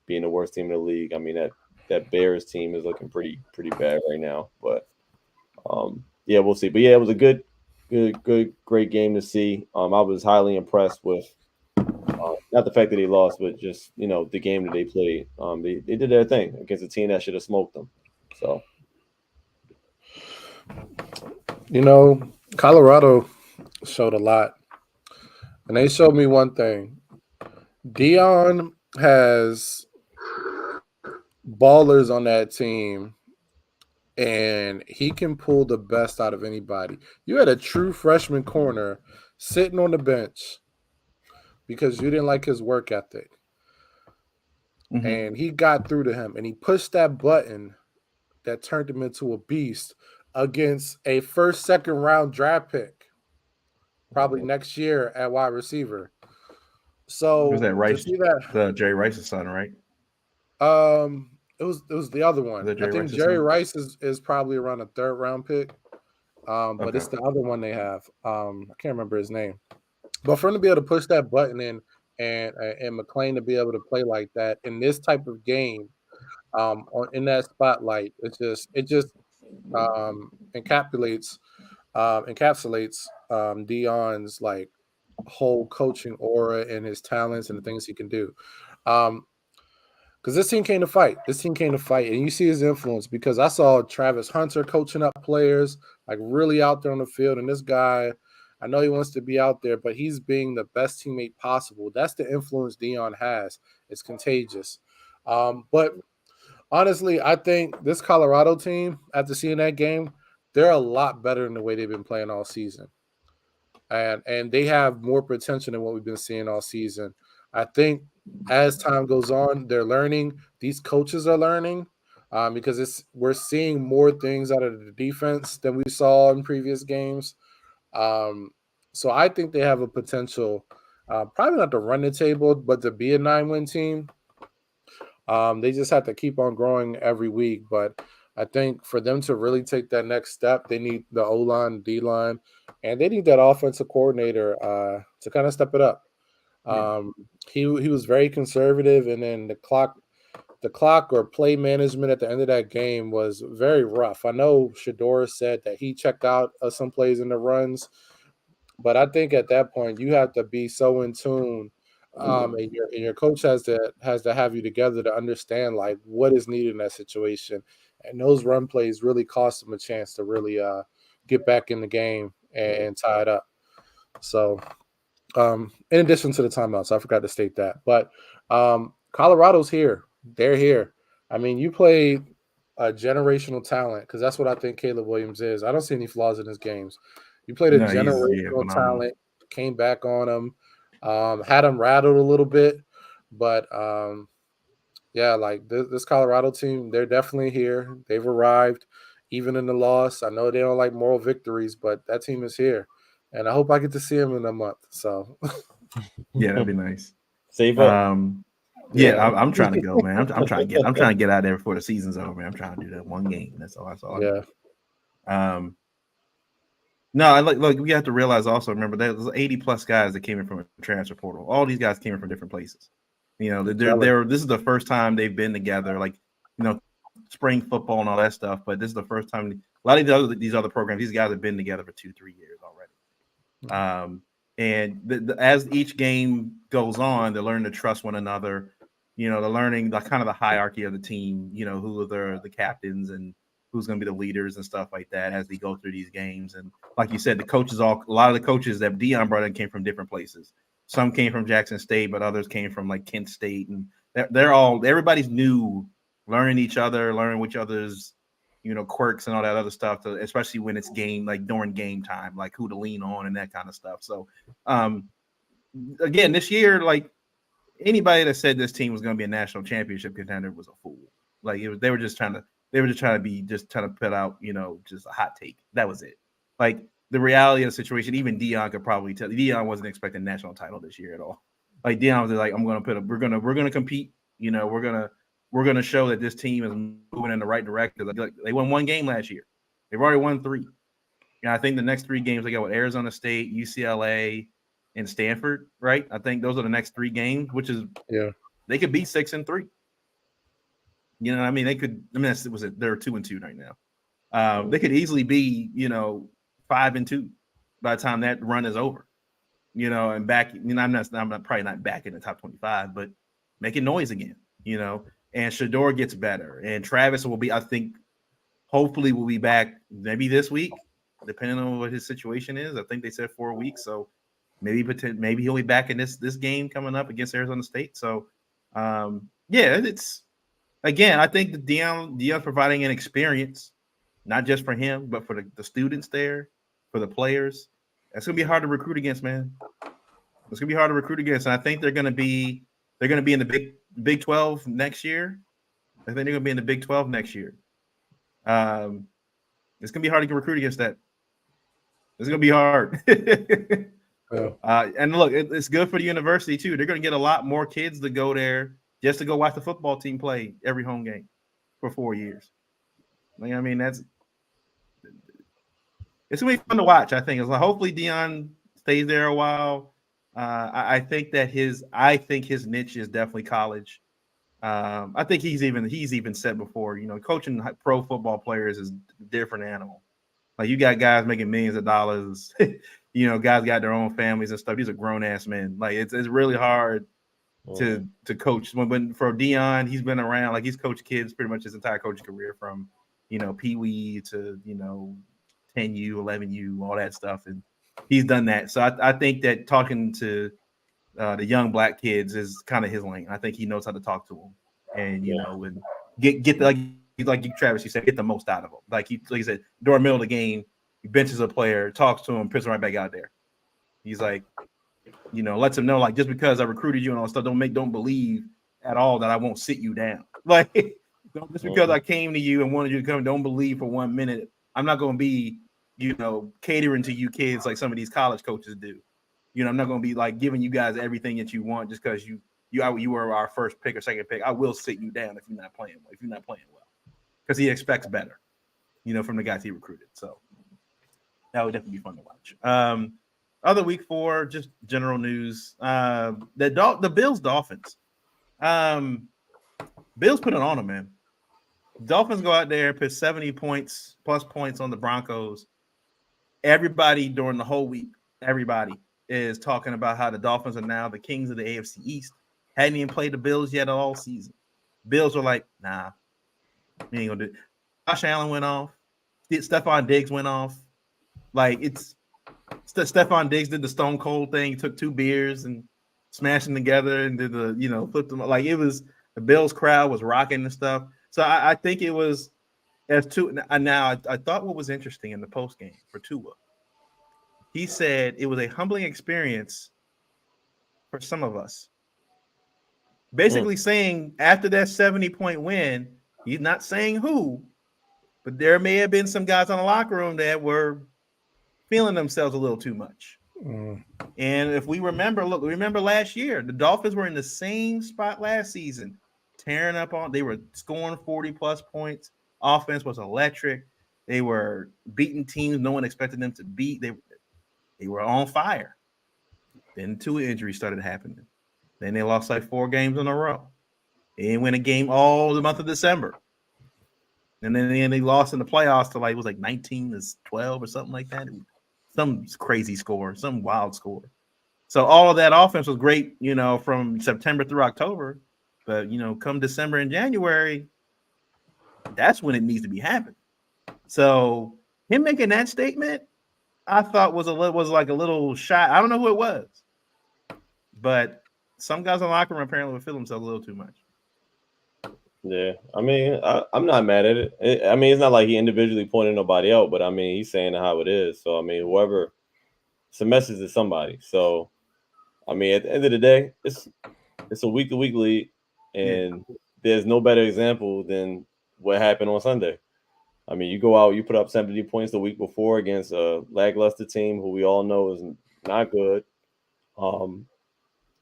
being the worst team in the league. I mean that Bears team is looking pretty bad right now. But yeah, we'll see. But yeah, it was a great game to see. I was highly impressed with not the fact that they lost, but just the game that they played. They did their thing against a team that should have smoked them. So Colorado showed a lot, and they showed me one thing. Dion has ballers on that team, and he can pull the best out of anybody. You had a true freshman corner sitting on the bench because you didn't like his work ethic, Mm-hmm. and he got through to him, and he pushed that button that turned him into a beast against a first, second round draft pick, probably next year at wide receiver. Who's So that? to Rice, see that, Jerry Rice's son, right? it was the other Is one. that I Jerry think Rice's Jerry son? Rice is probably around a third round pick. But Okay. it's the other one they have. I can't remember his name. But for him to be able to push that button in and McLean to be able to play like that in this type of game, in that spotlight, it just encapsulates Dion's like whole coaching aura and his talents and the things he can do. Because this team came to fight. This team came to fight, and you see his influence because I saw Travis Hunter coaching up players, like really out there on the field. And this guy, I know he wants to be out there, but he's being the best teammate possible. That's the influence Dion has. It's contagious. But honestly, I think this Colorado team, after seeing that game, they're a lot better than the way they've been playing all season. And they have more potential than what we've been seeing all season. I think as time goes on, they're learning. These coaches are learning because we're seeing more things out of the defense than we saw in previous games. Um, so I think they have a potential, probably not to run the table, but to be a 9-win team. They just have to keep on growing every week. But I think for them to really take that next step, they need the O line, D line, and they need that offensive coordinator to kind of step it up. Yeah. He was very conservative, and then the clock or play management at the end of that game was very rough. I know Shador said that he checked out some plays in the runs, but I think at that point you have to be so in tune, and your coach has to have you together to understand like what is needed in that situation. And those run plays really cost them a chance to really get back in the game and tie it up. So, in addition to the timeouts, I forgot to state that, but Colorado's here. They're here. I mean, you play a generational talent because that's what I think Caleb Williams is. I don't see any flaws in his games. You played a No, he's generational phenomenal. talent, came back on him, had him rattled a little bit, but yeah, like this Colorado team, they're definitely here. They've arrived, even in the loss. I know they don't like moral victories, but that team is here, and I hope I get to see them in a month. So, Yeah, that'd be nice. Save up. Yeah, I'm trying to go, man. I'm trying to get out there before the season's over, man. I'm trying to do that one game. That's all. yeah, No, I look. We have to realize also. Remember, there's 80 plus guys that came in from a transfer portal. All these guys came in from different places. You know, they're this is the first time they've been together. Like, you know, spring football and all that stuff. But this is the first time. A lot of these other programs, these guys have been together for 2-3 years already. And as each game goes on, they're learning to trust one another. You know, they're learning the kind of the hierarchy of the team. You know, who are the captains and who's going to be the leaders and stuff like that as they go through these games. And like you said, a lot of the coaches that Dion brought in came from different places. Some came from Jackson State, but others came from like Kent State, and everybody's new, learning each other, learning each other's, you know, quirks and all that other stuff, especially when it's like during game time, like who to lean on and that kind of stuff. So, again, this year, like anybody that said this team was going to be a national championship contender was a fool. Like they were just trying to put out, you know, just a hot take. That was it. Like the reality of the situation, even Dion could probably tell. Dion wasn't expecting a national title this year at all. Like Dion was like, we're gonna compete. You know, we're gonna show that this team is moving in the right direction. Like, they won one game last year. They've already won 3. And I think the next 3 games they got with Arizona State, UCLA, and Stanford. Right? I think those are the next 3 games, which is they could be 6-3. You know what I mean? They could. I mean, they're 2-2 right now. They could easily be, you know, 5-2 by the time that run is over. You know, and back. You know, I'm probably not back in the top 25, but making noise again. You know, and Shador gets better, and Travis will be. I think, hopefully, will be back maybe this week, depending on what his situation is. I think they said 4 weeks, so maybe he'll be back in this game coming up against Arizona State. So, yeah, it's. Again, I think the Dion's providing an experience, not just for him, but for the students there, for the players. That's gonna be hard to recruit against, man. It's gonna be hard to recruit against, and I think they're gonna be in the Big 12 next year. I think they're gonna be in the Big 12 next year. It's gonna be hard to recruit against that. It's gonna be hard. And look, it's good for the university too. They're gonna get a lot more kids to go there just to go watch the football team play every home game for 4 years. Like, I mean, it's gonna be fun to watch. I think it's like, hopefully Dion stays there a while. I think his niche is definitely college. I think he's even said before, you know, coaching pro football players is a different animal. Like, you got guys making millions of dollars guys got their own families and stuff. These are grown ass men. Like it's really hard to coach. When for Dion, he's been around, like he's coached kids pretty much his entire coaching career from Pee Wee to 10U, 11U, all that stuff, and he's done that. So I think that talking to the young black kids is kind of his lane. I think he knows how to talk to them, and and get like you Travis, you said, get the most out of them. Like he said, during the middle of the game, he benches a player, talks to him, puts him right back out there. He's like, lets him know, like, just because I recruited you and all that stuff, don't believe at all that I won't sit you down. Like, just because I came to you and wanted you to come, don't believe for 1 minute. I'm not going to be, catering to you kids like some of these college coaches do. I'm not going to be like giving you guys everything that you want just because you were our first pick or second pick. I will sit you down if you're not playing well, because he expects better, from the guys he recruited. So that would definitely be fun to watch. Other week 4, just general news. The Bills Dolphins. Bills put it on them, man. Dolphins go out there and put 70 points plus points on the Broncos. Everybody during the whole week, everybody is talking about how the Dolphins are now the kings of the AFC East. Hadn't even played the Bills yet all season. Bills were like, nah, we ain't gonna do it. Josh Allen went off. Stephon Diggs went off. Like, it's Stephon Diggs did the Stone Cold thing. He took 2 beers and smashed them together and did the, flipped them. Like, it was, the Bills crowd was rocking and stuff. So I think it was as two. Now I thought what was interesting in the post game for Tua, he said it was a humbling experience for some of us. Basically saying after that 70-point win, he's not saying who, but there may have been some guys on the locker room that were feeling themselves a little too much. And if we remember last year, the Dolphins were in the same spot last season, tearing up they were scoring 40 plus points. Offense was electric. They were beating teams no one expected them to beat. They were on fire. Then 2 injuries started happening. Then they lost like 4 games in a row. They didn't win a game all the month of December. And then they lost in the playoffs to it was like 19-12 or something like that. Some crazy score, some wild score. So all of that offense was great, from September through October. But, come December and January, that's when it needs to be happening. So him making that statement, I thought was like a little shot. I don't know who it was. But some guys in the locker room apparently would feel themselves a little too much. Yeah, I mean, I'm not mad at it. I mean, it's not like he individually pointed nobody out, but I mean, he's saying how it is. So I mean, whoever, it's a message to somebody. So I mean, at the end of the day, it's a week-to-week league, and there's no better example than what happened on Sunday. I mean, you go out, you put up 70 points the week before against a lackluster team who we all know is not good.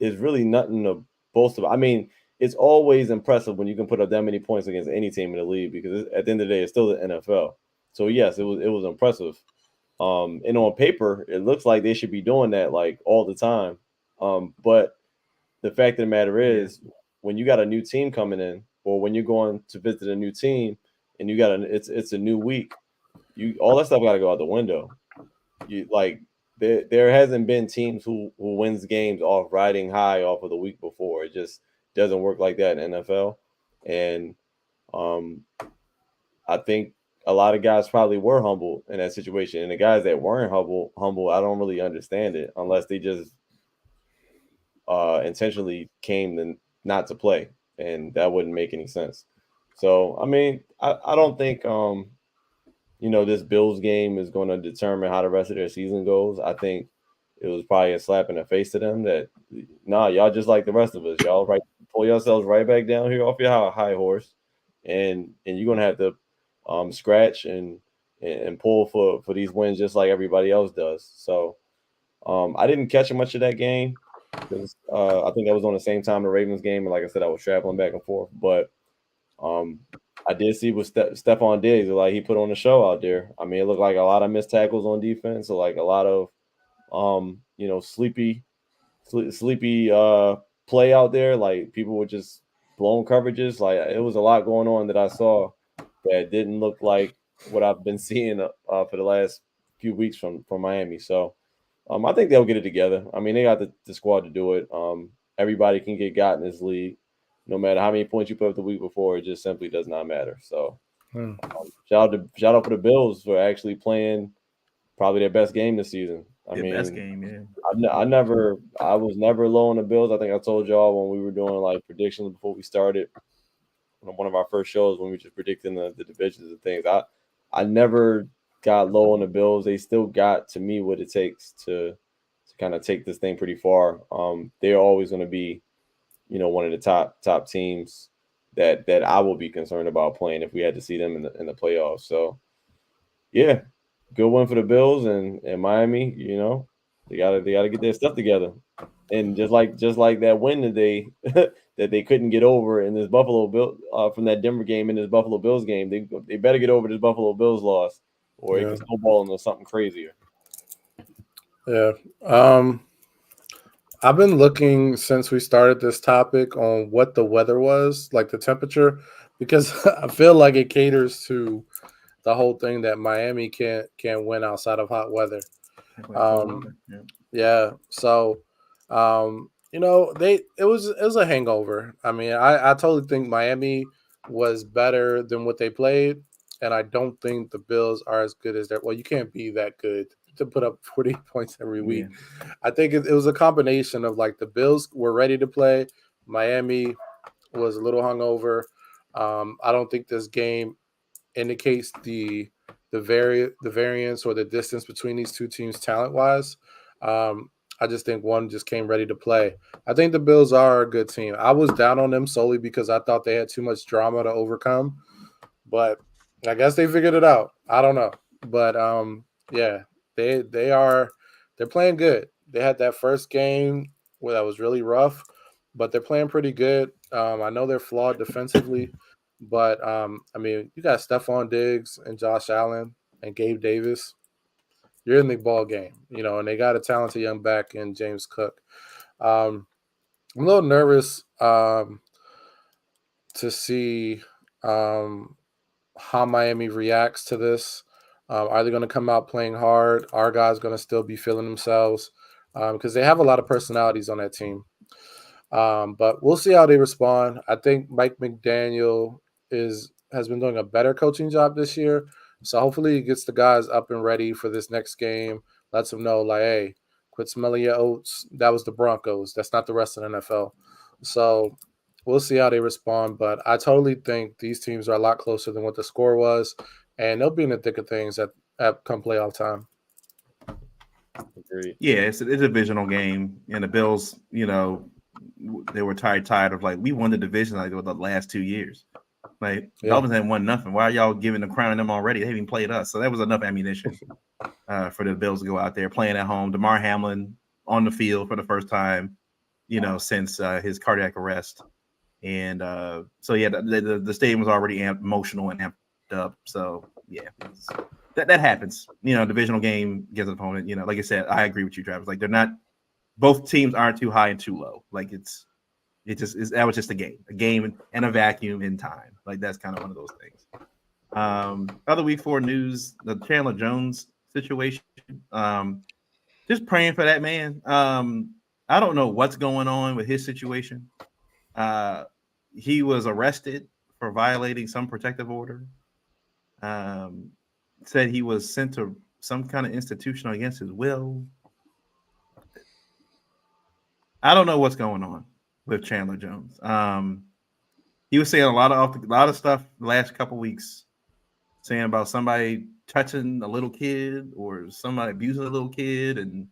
It's really nothing to boast about. I mean, it's always impressive when you can put up that many points against any team in the league because at the end of the day, it's still the NFL. So yes, it was impressive. And on paper, it looks like they should be doing that like all the time. But the fact of the matter is, when you got a new team coming in, or when you're going to visit a new team, and you got it's a new week, all that stuff got to go out the window. There hasn't been teams who wins games off riding high off of the week before. It just doesn't work like that in NFL. And I think a lot of guys probably were humble in that situation. And the guys that weren't humble, I don't really understand it unless they just intentionally came not to play. And that wouldn't make any sense. So, I mean, I don't think this Bills game is going to determine how the rest of their season goes. I think it was probably a slap in the face to them that, y'all just like the rest of us. Y'all pull yourselves right back down here off your high horse, and you're going to have to scratch and pull for these wins just like everybody else does. So I didn't catch much of that game because I think I was on the same time the Ravens game, and like I said, I was traveling back and forth. But I did see with Stephon Diggs, like he put on a show out there. I mean, it looked like a lot of missed tackles on defense, so like a lot of sleepy play out there. Like people were just blown coverages. Like it was a lot going on that I saw that didn't look like what I've been seeing for the last few weeks from Miami. So I think they'll get it together. I mean, they got the squad to do it. Everybody can get got in this league, no matter how many points you put up the week before. It just simply does not matter. So, Hmm. shout out for the Bills for actually playing probably their best game this season. I Yeah, best mean, game, yeah. I was never low on the Bills. I think I told y'all when we were doing like predictions before we started on one of our first shows when we were just predicting the divisions and things. I never got low on the Bills. They still got to me what it takes to kind of take this thing pretty far. They're always going to be, one of the top teams that I will be concerned about playing if we had to see them in the playoffs. So yeah, good one for the Bills and Miami. They gotta get their stuff together. And just like that win that they that they couldn't get over in this Buffalo Bill from that Denver game in this Buffalo Bills game, they better get over this Buffalo Bills loss, or it Yeah. can snowball into something crazier. Yeah. I've been looking since we started this topic on what the weather was, like the temperature, because I feel like it caters to the whole thing that Miami can't win outside of hot weather. Like cold Um, weather. Yeah. yeah. So, it was a hangover. I mean, I totally think Miami was better than what they played, and I don't think the Bills are as good as their. Well, you can't be that good to put up 40 points every week. Yeah. I think it was a combination of like the Bills were ready to play, Miami was a little hungover. I don't think this game indicates the variance or the distance between these two teams talent wise. I just think one just came ready to play. I think the Bills are a good team. I was down on them solely because I thought they had too much drama to overcome, but I guess they figured it out. I don't know, but yeah, they're playing good. They had that first game where that was really rough, but they're playing pretty good. I know they're flawed defensively, but I mean, you got Stephon Diggs and Josh Allen and Gabe Davis. You're in the ball game, and they got a talented young back in James Cook. Um, I'm a little nervous to see how Miami reacts to this. Are they going to come out playing hard? Are guys going to still be feeling themselves? Because they have a lot of personalities on that team. But we'll see how they respond. I think Mike McDaniel has been doing a better coaching job this year. So hopefully he gets the guys up and ready for this next game. Lets them know, like, hey, quit smelling your oats. That was the Broncos. That's not the rest of the NFL. So we'll see how they respond. But I totally think these teams are a lot closer than what the score was, and they'll be in the thick of things at come playoff time. Agreed. Yeah, it's a divisional game, and the Bills, they were tired of like we won the division like the last 2 years. Like Yeah. Dolphins hadn't won nothing. Why are y'all giving the crown to them already? They haven't even played us, so that was enough ammunition for the Bills to go out there playing at home. DeMar Hamlin on the field for the first time, since his cardiac arrest, and so yeah, the stadium was already emotional and amped up. So yeah, that happens. Divisional game against an opponent. Like I said, I agree with you, Travis. Like they're not. Both teams aren't too high and too low. Like that was just a game and a vacuum in time. Like that's kind of one of those things. Other week 4 news: the Chandler Jones situation. Just praying for that man. I don't know what's going on with his situation. He was arrested for violating some protective order. Said he was sent to some kind of institution against his will. I don't know what's going on with Chandler Jones. He was saying a lot of stuff the last couple weeks, saying about somebody touching a little kid or somebody abusing a little kid, and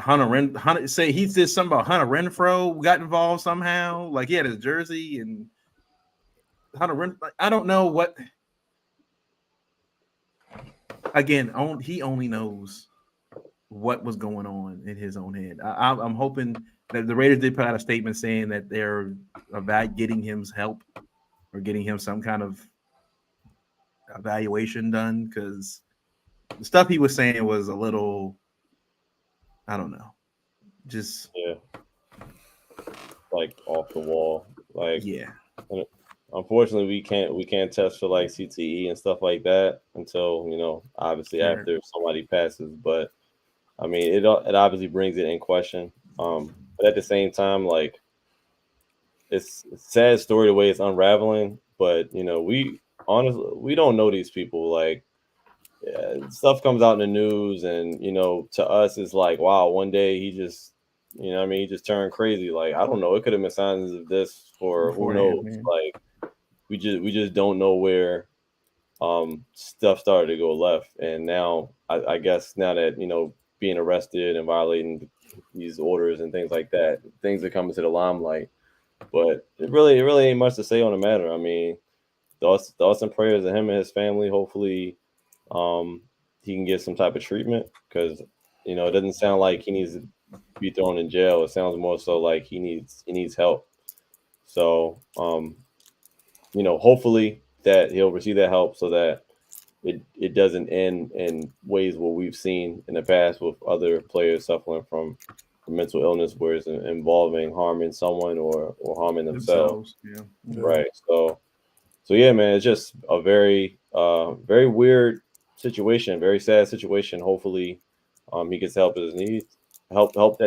Hunter say he did something about Hunter Renfro got involved somehow. Like he had his jersey and I don't know what. Again, he only knows what was going on in his own head. I'm hoping that the Raiders did put out a statement saying that they're about getting him help or getting him some kind of evaluation done, because the stuff he was saying was a little, I don't know, just Yeah, like off the wall. Like, yeah. unfortunately, we can't test for like CTE and stuff like that until obviously Sure. after somebody passes. But I mean, it obviously brings it in question. But at the same time, like it's a sad story the way it's unraveling. But we honestly we don't know these people. Like stuff comes out in the news, and to us it's like, wow, one day he just, what I mean, he just turned crazy. Like I don't know, it could have been signs of this for who beforehand, knows. man. Like we just don't know where stuff started to go left, and now I guess now that being arrested and violating these orders and things like that, things are coming to the limelight. But it really ain't much to say on the matter. I mean, thoughts and prayers to him and his family. Hopefully, he can get some type of treatment, because it doesn't sound like he needs to be thrown in jail. It sounds more so like he needs help. So hopefully that he'll receive that help, so that it doesn't end in ways what we've seen in the past with other players suffering from mental illness, where it's involving harming someone or harming themselves. Yeah. Right. So yeah, man, it's just a very very weird situation, very sad situation. Hopefully, he gets help that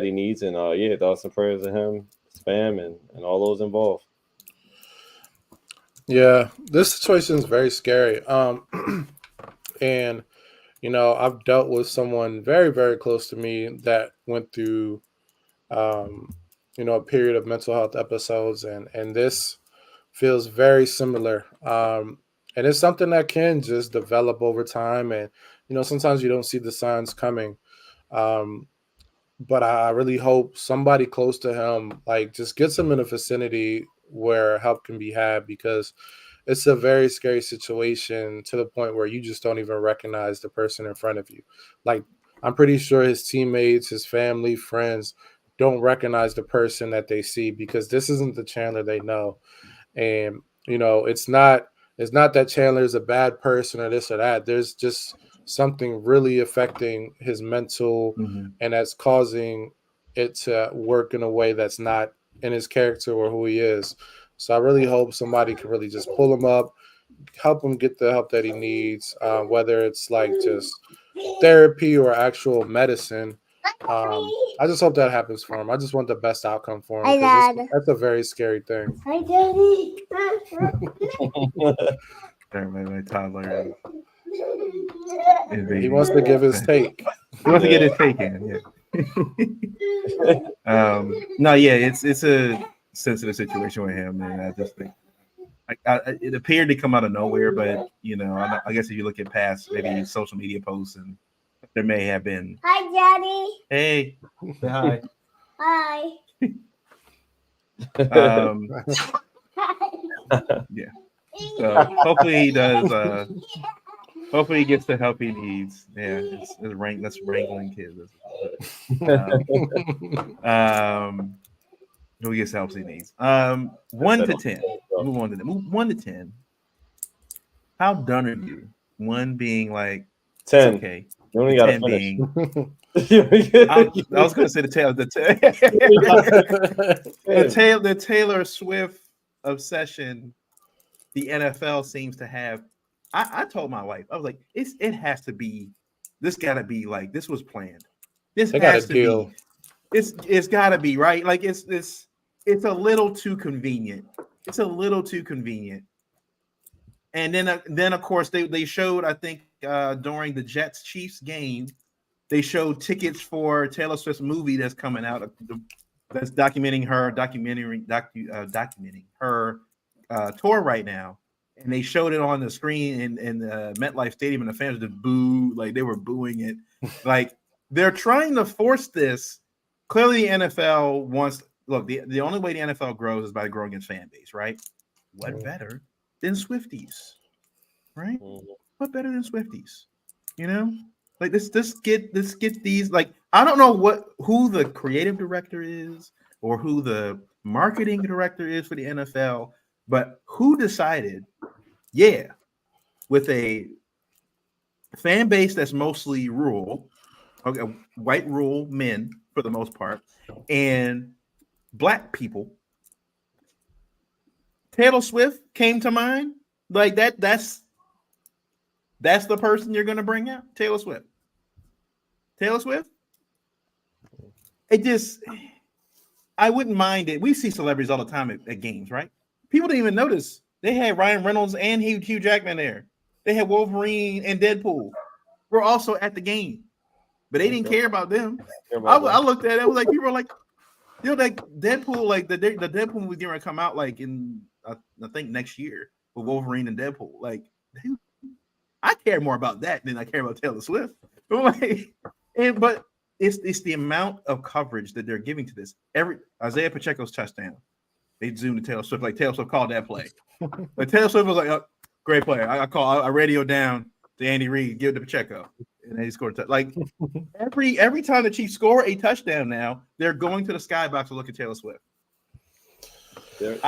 he needs, and yeah, thoughts and prayers to him, his fam, and all those involved. Yeah, this situation is very scary. And I've dealt with someone very, very close to me that went through, um, a period of mental health episodes, and this feels very similar. And it's something that can just develop over time, and sometimes you don't see the signs coming. Um, but I really hope somebody close to him, like, just gets him in a vicinity where help can be had, because it's a very scary situation to the point where you just don't even recognize the person in front of you. Like, I'm pretty sure his teammates, his family, friends don't recognize the person that they see, because this isn't the Chandler they know. And it's not that Chandler is a bad person or this or that. There's just something really affecting his mental, Mm-hmm. and that's causing it to work in a way that's not in his character or who he is. So I really hope somebody can really just pull him up, help him get the help that he needs, whether it's like just therapy or actual medicine. I just hope that happens for him. I just want the best outcome for him, because that's a very scary thing. Sorry, my toddler He wants to give his take. He wants to get his take in. Yeah. No, yeah, it's a sensitive situation with him, and I just think it appeared to come out of nowhere, but I guess if you look at past maybe social media posts, and there may have been. Hi, Daddy. Hey, say hi. Hi. Yeah. So hopefully he does. Hopefully he gets the help he needs. Yeah, that's wrangling kids. Who gets help he needs? 1 to 10. Move on to them. 1 to 10. How done are you? 1 being like 10. It's okay. You only got to 10 finish. being. I was going to say the Taylor Swift obsession. The NFL seems to have. I told my wife, I was like, it has to be. This got to be like this was planned. This has to be. It's got to be right. Like it's a little too convenient. It's a little too convenient. And then of course they showed, I think during the Jets Chiefs game, they showed tickets for Taylor Swift's movie that's coming out. That's documenting her tour right now. And they showed it on the screen in the MetLife Stadium, and the fans just booed, like they were booing it. Like they're trying to force this. Clearly, the NFL wants. Look, the only way the NFL grows is by growing its fan base, right? What better than Swifties, right? What better than Swifties? Like let's get these. Like I don't know who the creative director is or who the marketing director is for the NFL, but who decided? Yeah, with a fan base that's mostly rural, okay, white rural men for the most part, and black people. Taylor Swift came to mind. Like that's the person you're going to bring out. Taylor Swift. I wouldn't mind it. We see celebrities all the time at games, right? People didn't even notice. They had Ryan Reynolds and Hugh Jackman there. They had Wolverine and Deadpool. We're also at the game, but they didn't care about them. I looked at it. I was like, people are like, like Deadpool, like the Deadpool movie going to come out like in I think next year with Wolverine and Deadpool. Like, dude, I care more about that than I care about Taylor Swift. But it's the amount of coverage that they're giving to this. Every Isaiah Pacheco's touchdown, they zoomed to Taylor Swift. Like Taylor Swift called that play. Like Taylor Swift was like, oh, great play. I radioed down to Andy Reid, give it to Pacheco, and then he scored a like every time the Chiefs score a touchdown now, they're going to the skybox to look at Taylor Swift. There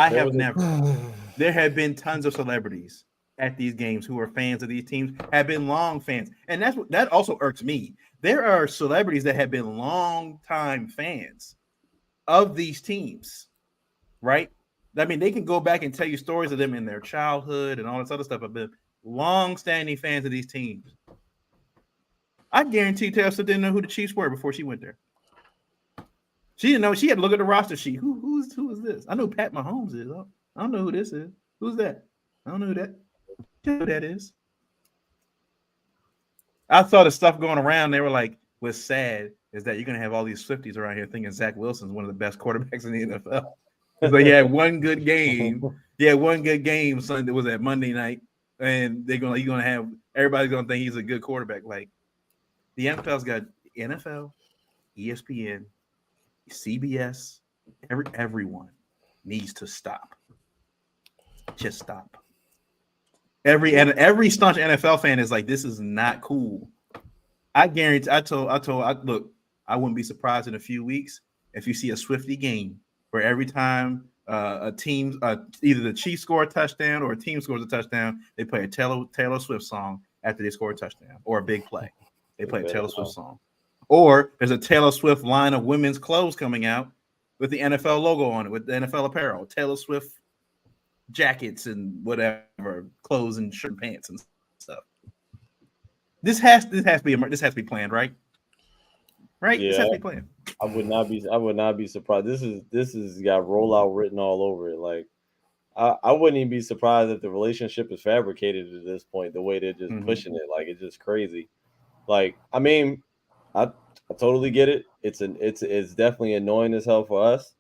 have been tons of celebrities at these games who are fans of these teams, have been long fans, and that also irks me. There are celebrities that have been long time fans of these teams, right? I mean, they can go back and tell you stories of them in their childhood and all this other stuff. Have been long-standing fans of these teams. I guarantee Taylor Swift didn't know who the Chiefs were before she went there. She didn't know. She had to look at the roster sheet. Who is this? I know Pat Mahomes is. I don't know who this is. Who's that? I don't know who that is. I saw the stuff going around. They were like, what's sad is that you're going to have all these Swifties around here thinking Zach Wilson's one of the best quarterbacks in the NFL. It's like, he had one good game. Sunday was that Monday night. And you're going to have, everybody's going to think he's a good quarterback. Like, the NFL's got NFL, ESPN, CBS, everyone needs to stop. Just stop. Every staunch NFL fan is like, this is not cool. I guarantee. Look, I wouldn't be surprised in a few weeks if you see a Swiftie game where every time a team, either the Chiefs score a touchdown or a team scores a touchdown, they play a Taylor Swift song after they score a touchdown or a big play. They play a Taylor Swift song. Or there's a Taylor Swift line of women's clothes coming out with the NFL logo on it, with the NFL apparel, Taylor Swift jackets and whatever, clothes and shirt and pants and stuff. This has to be planned, right? Right? Yeah, this has to be planned. I would not be surprised. This is got rollout written all over it. Like, I wouldn't even be surprised if the relationship is fabricated at this point. The way they're just pushing it, like, it's just crazy. Like, I mean, I totally get it. It's definitely annoying as hell for us,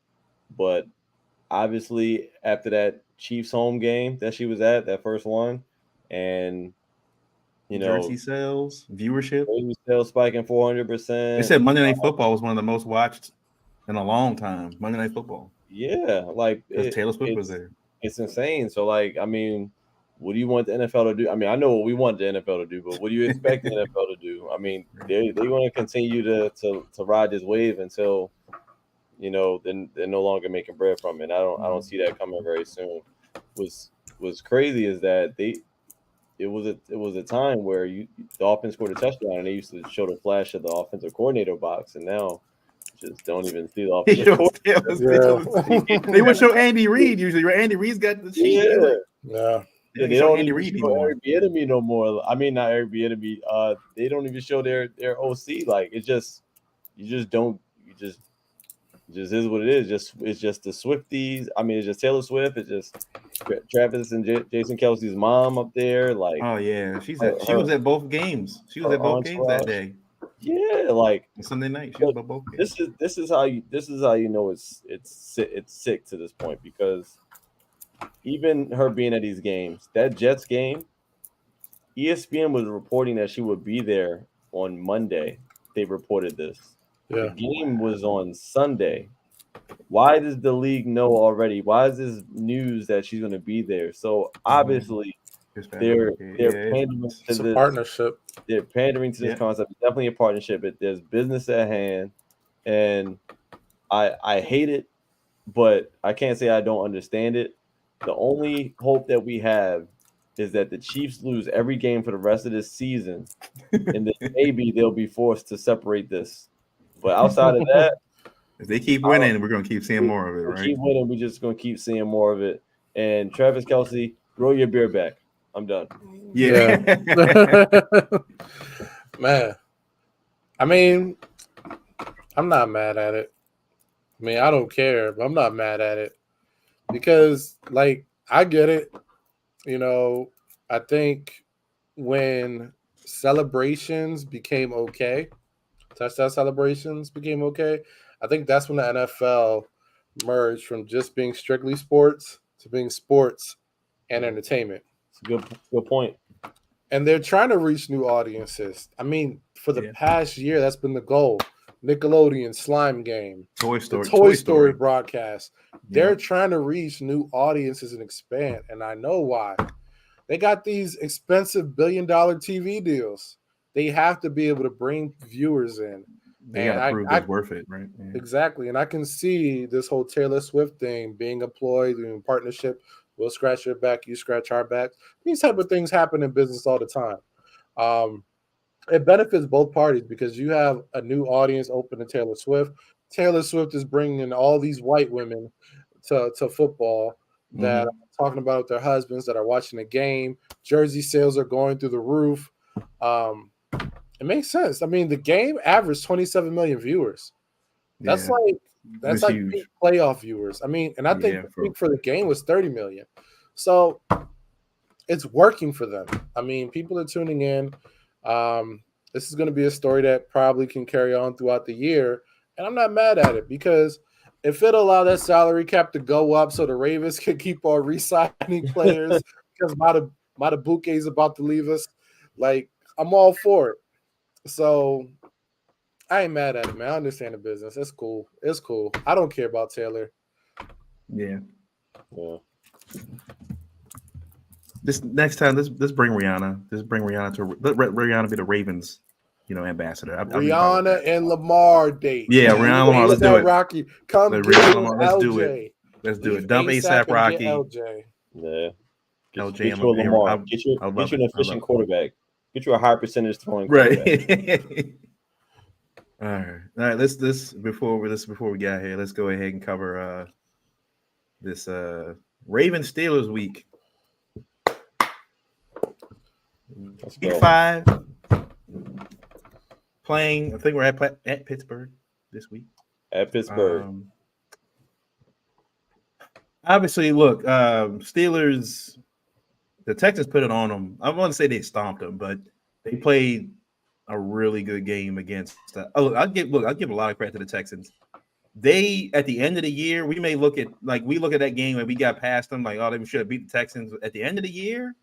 but obviously after that Chiefs home game that she was at, that first one, and jersey sales, viewership, sales spiking 400%. They said Monday Night Football was one of the most watched in a long time. Monday Night Football. Yeah, like Taylor Swift was there. It's insane. So, like, I mean, what do you want the NFL to do? I mean, I know what we want the NFL to do, but what do you expect the NFL to do? I mean, they're going to continue to ride this wave until they're no longer making bread from it. I don't see that coming very soon. What's crazy is that it was a time where the offense scored a touchdown and they used to show the flash of the offensive coordinator box, and now just don't even see the offensive coordinator. They would show Andy Reid usually. Right? Andy Reid's got the sheet. Yeah. They don't even show Eric Bieniemy no more. I mean, not Eric Bieniemy. They don't even show their OC. Like, it just is what it is. It's just the Swifties. I mean, it's just Taylor Swift. It's just Travis and Jason Kelce's mom up there. Like, oh yeah, she was at both games. She was at both games that day. Yeah, like Sunday night. She was at both games. This is how you know it's sick to this point, because even her being at these games, that Jets game, ESPN was reporting that she would be there on Monday. They reported this. Yeah. The game was on Sunday. Why does the league know already? Why is this news that she's going to be there? So obviously, they're pandering to this partnership. They're pandering to this concept. It's definitely a partnership. There's business at hand, and I hate it, but I can't say I don't understand it. The only hope that we have is that the Chiefs lose every game for the rest of this season, and then maybe they'll be forced to separate this. But outside of that, if they keep winning, we're going to keep seeing more of it, right? Keep winning, we're just going to keep seeing more of it. And Travis Kelce, roll your beer back. I'm done. Yeah. Man. I mean, I'm not mad at it. I mean, I don't care, but I'm not mad at it because, like, I get it. You know, I think when celebrations became okay, touchdown celebrations became okay, I think that's when the NFL merged from just being strictly sports to being sports and entertainment. It's a good point. And they're trying to reach new audiences. I mean, for the Yeah. past year, that's been the goal. Nickelodeon Slime Game, Toy the Story. Toy Story broadcast. Yeah. They're trying to reach new audiences and expand, and I know why. They got these expensive $1 billion TV deals. They have to be able to bring viewers in, They got and to prove I it's worth it, right? Yeah. exactly, and I can see this whole Taylor Swift thing being employed in partnership. We'll scratch your back, you scratch our back. These type of things happen in business all the time. Um, it benefits both parties because you have a new audience open to Taylor Swift. Taylor Swift is bringing in all these white women to football that are talking about their husbands that are watching the game. Jersey sales are going through the roof. Um, it makes sense. I mean, the game averaged 27 million viewers. That's Yeah. like that's It's like peak huge. playoff viewers. I mean, and I think Yeah. the peak for the game was 30 million. So it's working for them. I mean, people are tuning in. This is going to be a story that probably can carry on throughout the year, and I'm not mad at it because if it allow that salary cap to go up so the Ravens can keep on re-signing players because Matabuke is about to leave us, like I'm all for it. So I ain't mad at it, man. I understand the business. It's cool. It's cool. I don't care about Taylor. Yeah. Yeah. This next time, let's bring Rihanna. Let's bring Rihanna to let Rihanna be the Ravens, ambassador. I'll be fine with Rihanna that. and Lamar date. Yeah, Rihanna Lamar. Let's do ASAP it. Rocky, come Let get Rihanna your Lamar. Let's do it. LJ. Let's do Leave it. Dump ASAP ASAP and get Rocky. LJ. Yeah. LJ. Get you a Lamar. I Get love you it. an efficient quarterback. Get you a high percentage throwing quarterback. Right. All right. Let's before we get out here, let's go ahead and cover this Ravens Steelers week. Let's Week go. 5. Playing. I think we're at Pittsburgh this week. At Pittsburgh. Obviously, look, Steelers. The Texans put it on them. I want to say they stomped them, but they played a really good game against. I'll give a lot of credit to the Texans. They at the end of the year, we look at that game and we got past them like, oh, they should have beat the Texans. At the end of the year,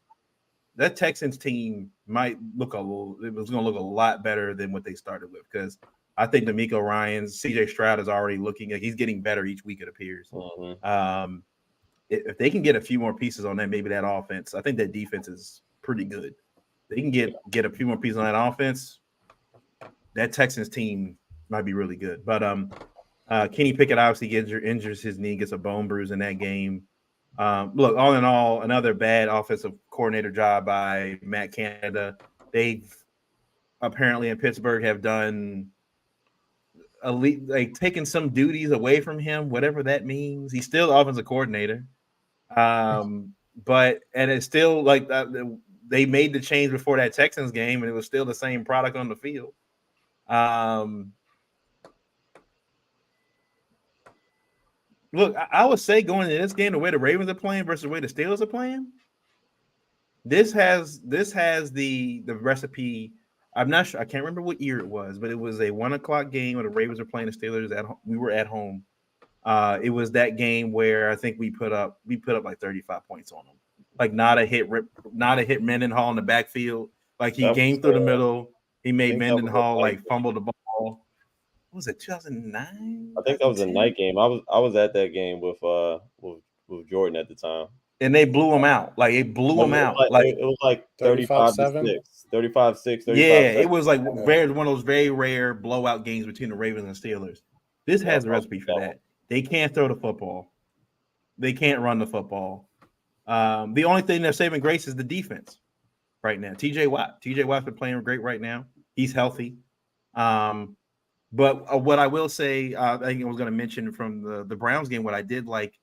that Texans team might look it was going to look a lot better than what they started with because I think D'Amico Ryans, CJ Stroud is already looking like he's getting better each week. It appears. Mm-hmm. If they can get a few more pieces on that, maybe that offense, I think that defense is pretty good. They can get a few more pieces on that offense. That Texans team might be really good. But Kenny Pickett obviously injures his knee, gets a bone bruise in that game. Look, all in all, another bad offensive coordinator job by Matt Canada. They've apparently in Pittsburgh have done taken some duties away from him, whatever that means. He's still offensive coordinator. But it's still like they made the change before that Texans game, and it was still the same product on the field. Look, I would say going into this game, the way the Ravens are playing versus the way the Steelers are playing, this has the recipe. I'm not sure. I can't remember what year it was, but it was a 1:00 game where the Ravens were playing the Steelers at home. We were at home. It was that game where I think we put up like 35 points on them. Like not a hit Mendenhall in the backfield. Like he came through the middle. He made Mendenhall like fumble the ball. What was it, 2009? I think that was a night game. I was at that game with Jordan at the time. And they blew him out. Like it blew him out. It was like 35-6. 35-6. Yeah, it was like one of those very rare blowout games between the Ravens and Steelers. This has a recipe for that. They can't throw the football. They can't run the football. The only thing they're saving grace is the defense right now. TJ Watt's been playing great right now. He's healthy. But what I will say, I think I was going to mention from the Browns game, what I did like,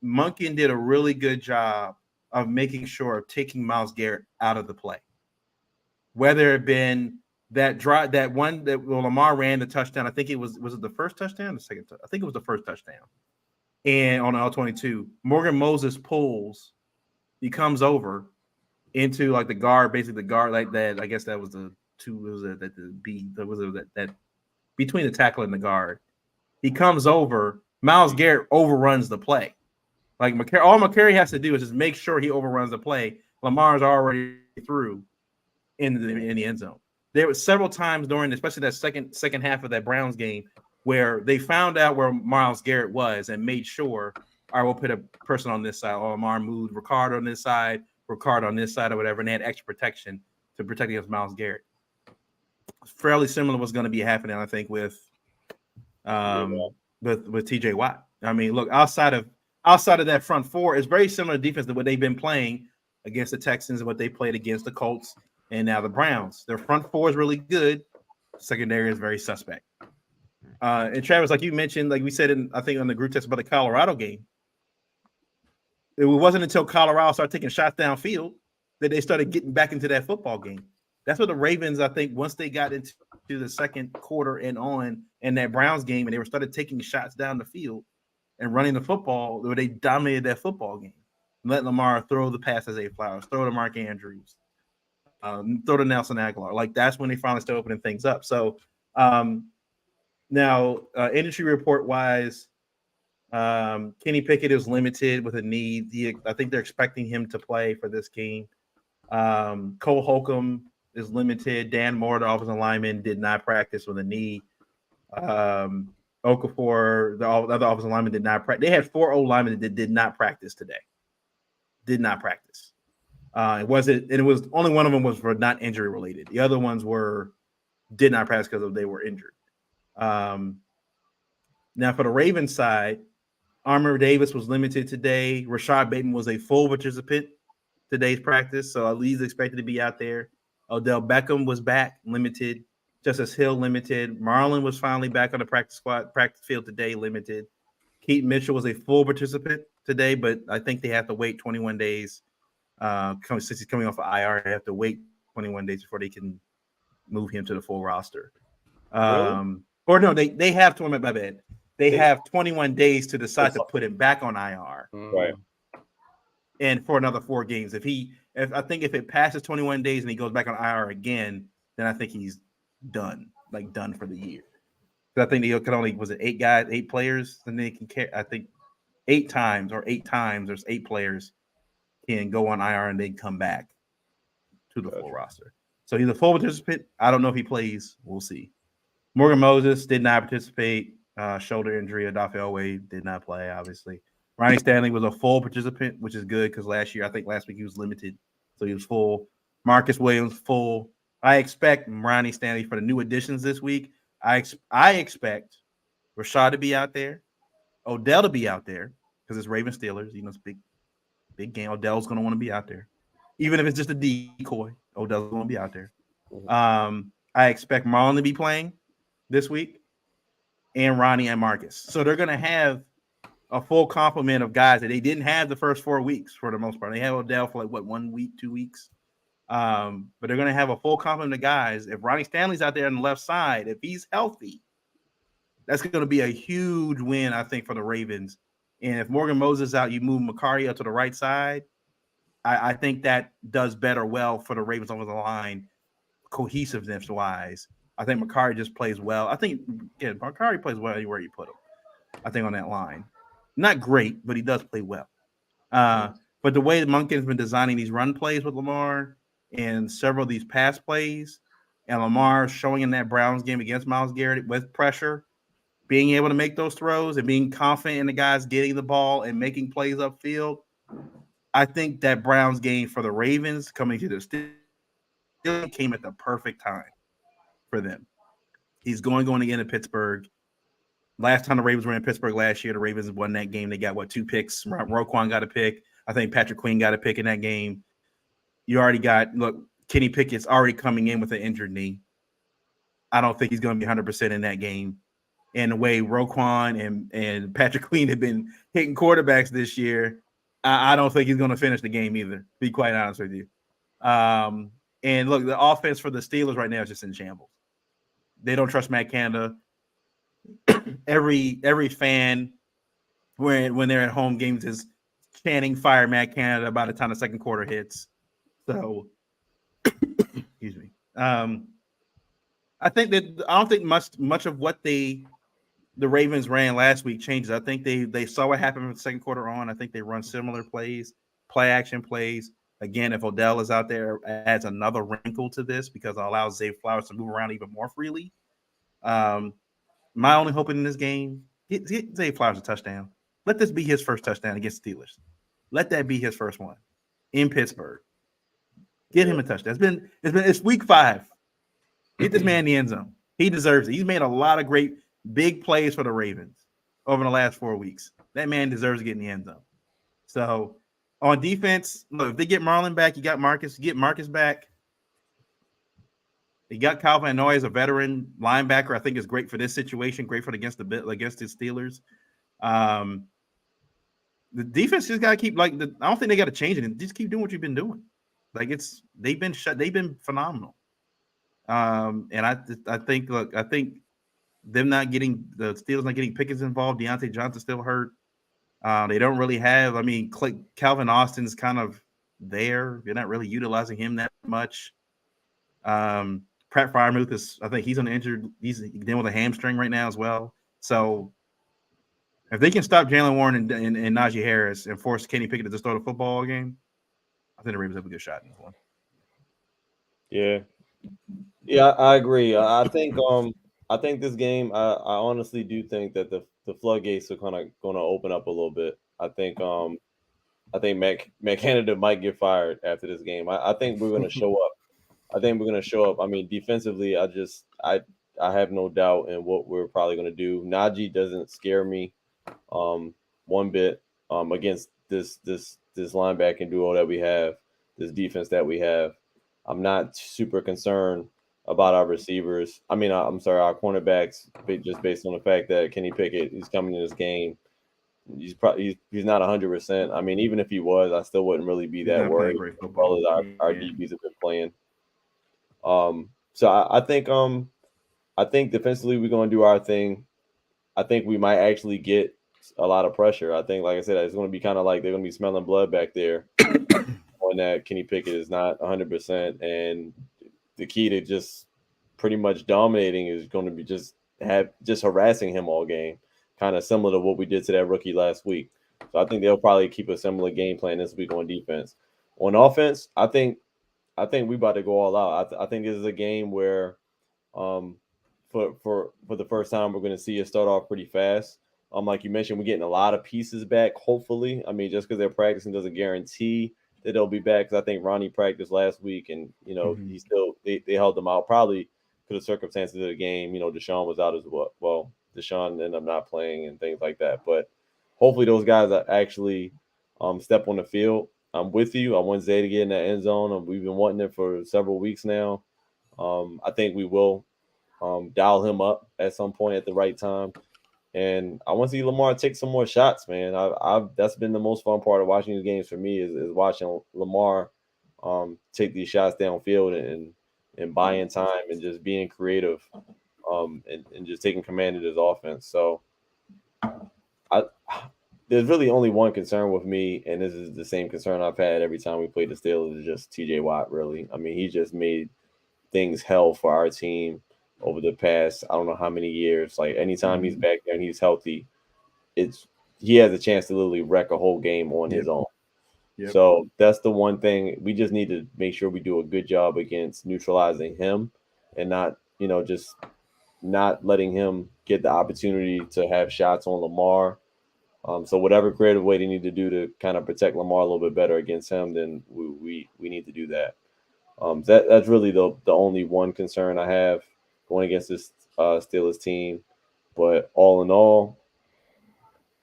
Monken did a really good job of making sure of taking Myles Garrett out of the play. Whether it been that drive, that one that Lamar ran the touchdown. I think it was it the first touchdown, or the second. I think it was the first touchdown. And on L22, Morgan Moses pulls. He comes over into like the guard, basically the guard like that. I guess that was the two. Was it that the B? That was that between the tackle and the guard. He comes over. Myles Garrett overruns the play. Like all McCary has to do is just make sure he overruns the play. Lamar's already through in the end zone. There were several times during, especially that second half of that Browns game, where they found out where Myles Garrett was and made sure, all right, we'll put a person on this side. Or Lamar moved Ricardo on this side, Ricardo on this side, or whatever, and they had extra protection to protect against Myles Garrett. Fairly similar what's going to be happening, I think, with TJ Watt. I mean, look, outside of that front four, it's very similar defense to what they've been playing against the Texans and what they played against the Colts and now the Browns. Their front four is really good. Secondary is very suspect. And Travis, like you mentioned, like we said I think on the group text about the Colorado game, it wasn't until Colorado started taking shots downfield that they started getting back into that football game. That's what the Ravens, I think, once they got into the second quarter and on in that Browns game, and they started taking shots down the field and running the football, where they dominated that football game. Let Lamar throw the pass to Zay Flowers, throw to Mark Andrews, throw to Nelson Aguilar. Like, that's when they finally started opening things up. So now, industry report-wise, Kenny Pickett is limited with a knee. I think they're expecting him to play for this game. Cole Holcomb is limited. Dan Moore, the offensive lineman, did not practice with a knee. Okafor, the other offensive lineman, did not practice. They had 4 O linemen that did not practice today. Did not practice. It was only one of them was for not injury related. The other ones did not practice because they were injured. Now for the Ravens side, Armour Davis was limited today. Rashad Bateman was a full participant today's practice, so he's expected to be out there. Odell Beckham was back, limited. Justice Hill, limited. Marlon was finally back on the practice field today, limited. Keaton Mitchell was a full participant today, but I think they have to wait 21 days. Since he's coming off of IR, they have to wait 21 days before they can move him to the full roster. Really? Or no, they have 21. My bad. They have 21 days to decide to put him back on IR. Right. And for another 4 games. If it passes 21 days and he goes back on IR again, then I think he's done for the year. Because I think they could only, was it 8 players? Then they can carry, I think 8 times there's 8 players can go on IR and they come back to the full roster. So he's a full participant. I don't know if he plays. We'll see. Morgan Moses did not participate. Shoulder injury. Adafe Elway did not play, obviously. Ronnie Stanley was a full participant, which is good because last week he was limited. So he was full. Marcus Williams, full. I expect Ronnie Stanley for the new additions this week. I expect Rashad to be out there, Odell to be out there because it's Ravens Steelers. It's big game. Odell's going to want to be out there. Even if it's just a decoy, Odell's going to be out there. I expect Marlon to be playing this week, and Ronnie and Marcus. So they're going to have a full complement of guys that they didn't have the first 4 weeks for the most part. They had Odell for 1 week, 2 weeks. But they're going to have a full complement of guys. If Ronnie Stanley's out there on the left side, if he's healthy, that's going to be a huge win, I think, for the Ravens. And if Morgan Moses is out, you move Macari up to the right side. I think that does well for the Ravens over the line, cohesiveness-wise. I think Macari just plays well. I think, Macari plays well anywhere you put him, I think, on that line. Not great, but he does play well. But the way that Monken's been designing these run plays with Lamar and several of these pass plays, and Lamar showing in that Browns game against Myles Garrett with pressure, being able to make those throws and being confident in the guys getting the ball and making plays upfield, I think that Browns game for the Ravens coming to the Steelers came at the perfect time for them. He's going again to Pittsburgh. Last time the Ravens were in Pittsburgh last year, the Ravens won that game. They got 2 picks. Roquan got a pick. I think Patrick Queen got a pick in that game. You already Kenny Pickett's already coming in with an injured knee. I don't think he's going to be 100% in that game. And the way Roquan and Patrick Queen have been hitting quarterbacks this year, I don't think he's going to finish the game either, to be quite honest with you. And look, the offense for the Steelers right now is just in shambles. They don't trust Matt Canada. Every fan when they're at home games is chanting "Fire Matt Canada" by the time the second quarter hits. So, excuse me. I think that I don't think much of what the Ravens ran last week changes. I think they saw what happened from the second quarter on. I think they run similar plays, play action plays. Again, if Odell is out there, adds another wrinkle to this because it allows Zay Flowers to move around even more freely. My only hope in this game, get Zay Flowers a touchdown. Let this be his first touchdown against the Steelers. Let that be his first one in Pittsburgh. Get him a touchdown. It's week 5. Get this man in the end zone. He deserves it. He's made a lot of great big plays for the Ravens over the last 4 weeks. That man deserves to get in the end zone. So on defense, look, if they get Marlon back, you got Marcus. Get Marcus back. You got Calvin Noy as a veteran linebacker. I think is great for this situation. Great for against the Steelers. The defense just got to keep I don't think they got to change it. Just keep doing what you've been doing. They've been phenomenal. And I think them not getting the Steelers not getting Pickens involved. Deontay Johnson still hurt. They don't really have. I mean, Calvin Austin's kind of there. You're not really utilizing him that much. Pratt Freiermuth is. I think he's on the injured. He's dealing with a hamstring right now as well. So if they can stop Jalen Warren and Najee Harris and force Kenny Pickett to just throw the football game, I think the Ravens have a good shot in this one. Yeah, I agree. I think this game. I honestly do think that the floodgates are kind of going to open up a little bit. I think Matt Canada might get fired after this game. I think we're going to show up. I mean, defensively, I have no doubt in what we're probably going to do. Najee doesn't scare me one bit against this linebacking duo that we have, this defense that we have. I'm not super concerned about our receivers. I mean, I'm sorry, our cornerbacks, just based on the fact that Kenny Pickett is coming in this game. He's not 100%. I mean, even if he was, I still wouldn't really be that worried. As well as our DBs have been playing. So I think defensively we're going to do our thing. I think we might actually get a lot of pressure. I think, like I said, it's going to be kind of like they're going to be smelling blood back there. On that, Kenny Pickett is not 100%, and the key to just pretty much dominating is going to be just harassing him all game, kind of similar to what we did to that rookie last week. So I think they'll probably keep a similar game plan this week on defense. On offense, I think we about to go all out. I think this is a game where, for the first time, we're going to see it start off pretty fast. Like you mentioned, we're getting a lot of pieces back. Hopefully, I mean, just because they're practicing doesn't guarantee that they'll be back. Because I think Ronnie practiced last week, and he still they held them out probably for the circumstances of the game. Deshaun was out as well. Well, Deshaun ended up not playing and things like that. But hopefully, those guys are actually step on the field. I'm with you. I want Zay to get in that end zone. We've been wanting it for several weeks now. I think we will dial him up at some point at the right time. And I want to see Lamar take some more shots, man. That's been the most fun part of watching these games for me is watching Lamar take these shots downfield and buying time and just being creative and just taking command of his offense. So there's really only one concern with me, and this is the same concern I've had every time we play the Steelers, is just TJ Watt, really. I mean, he just made things hell for our team over the past, I don't know how many years. Like, anytime he's back there and he's healthy, he has a chance to literally wreck a whole game on his own. Yep. So that's the one thing. We just need to make sure we do a good job against neutralizing him and not, just not letting him get the opportunity to have shots on Lamar. So whatever creative way they need to do to kind of protect Lamar a little bit better against him, then we need to do that. That's really the only one concern I have going against this Steelers team. But all in all,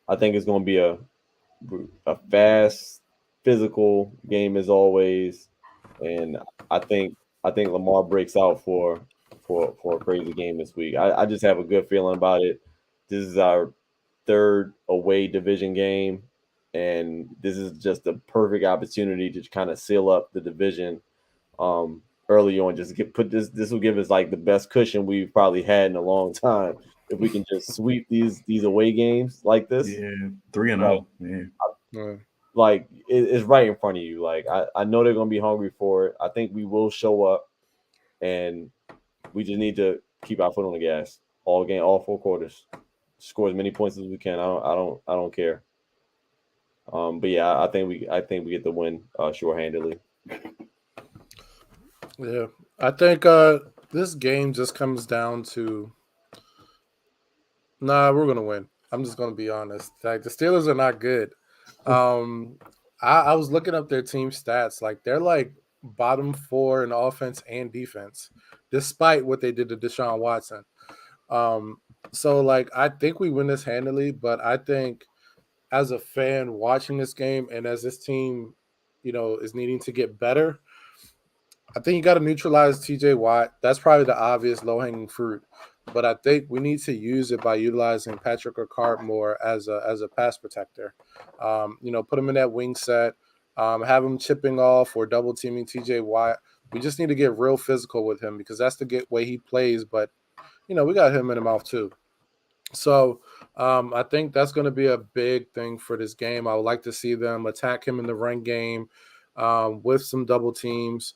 I think it's going to be a fast, physical game as always, and I think Lamar breaks out for a crazy game this week. I just have a good feeling about it. This is our third away division game, and this is just the perfect opportunity to kind of seal up the division early on. Just put this. This will give us like the best cushion we've probably had in a long time. If we can just sweep these away games like this, Yeah, 3-0. Yeah. like it's right in front of you. Like I know they're gonna be hungry for it. I think we will show up, and we just need to keep our foot on the gas all game, all 4 quarters. Score as many points as we can. I don't care. But yeah, I think we get the win short-handedly. Yeah, I think this game just comes down to we're gonna win. I'm just gonna be honest. Like the Steelers are not good. I was looking up their team stats. Like they're like bottom 4 in offense and defense, despite what they did to Deshaun Watson. So like I think we win this handily, but I think as a fan watching this game and as this team, is needing to get better, I think you got to neutralize TJ Watt. That's probably the obvious low hanging fruit. But I think we need to use it by utilizing Patrick Ricard more as a pass protector. Put him in that wing set, have him chipping off or double teaming TJ Watt. We just need to get real physical with him because that's the way he plays. But we got him in the mouth too. So I think that's going to be a big thing for this game. I would like to see them attack him in the run game with some double teams.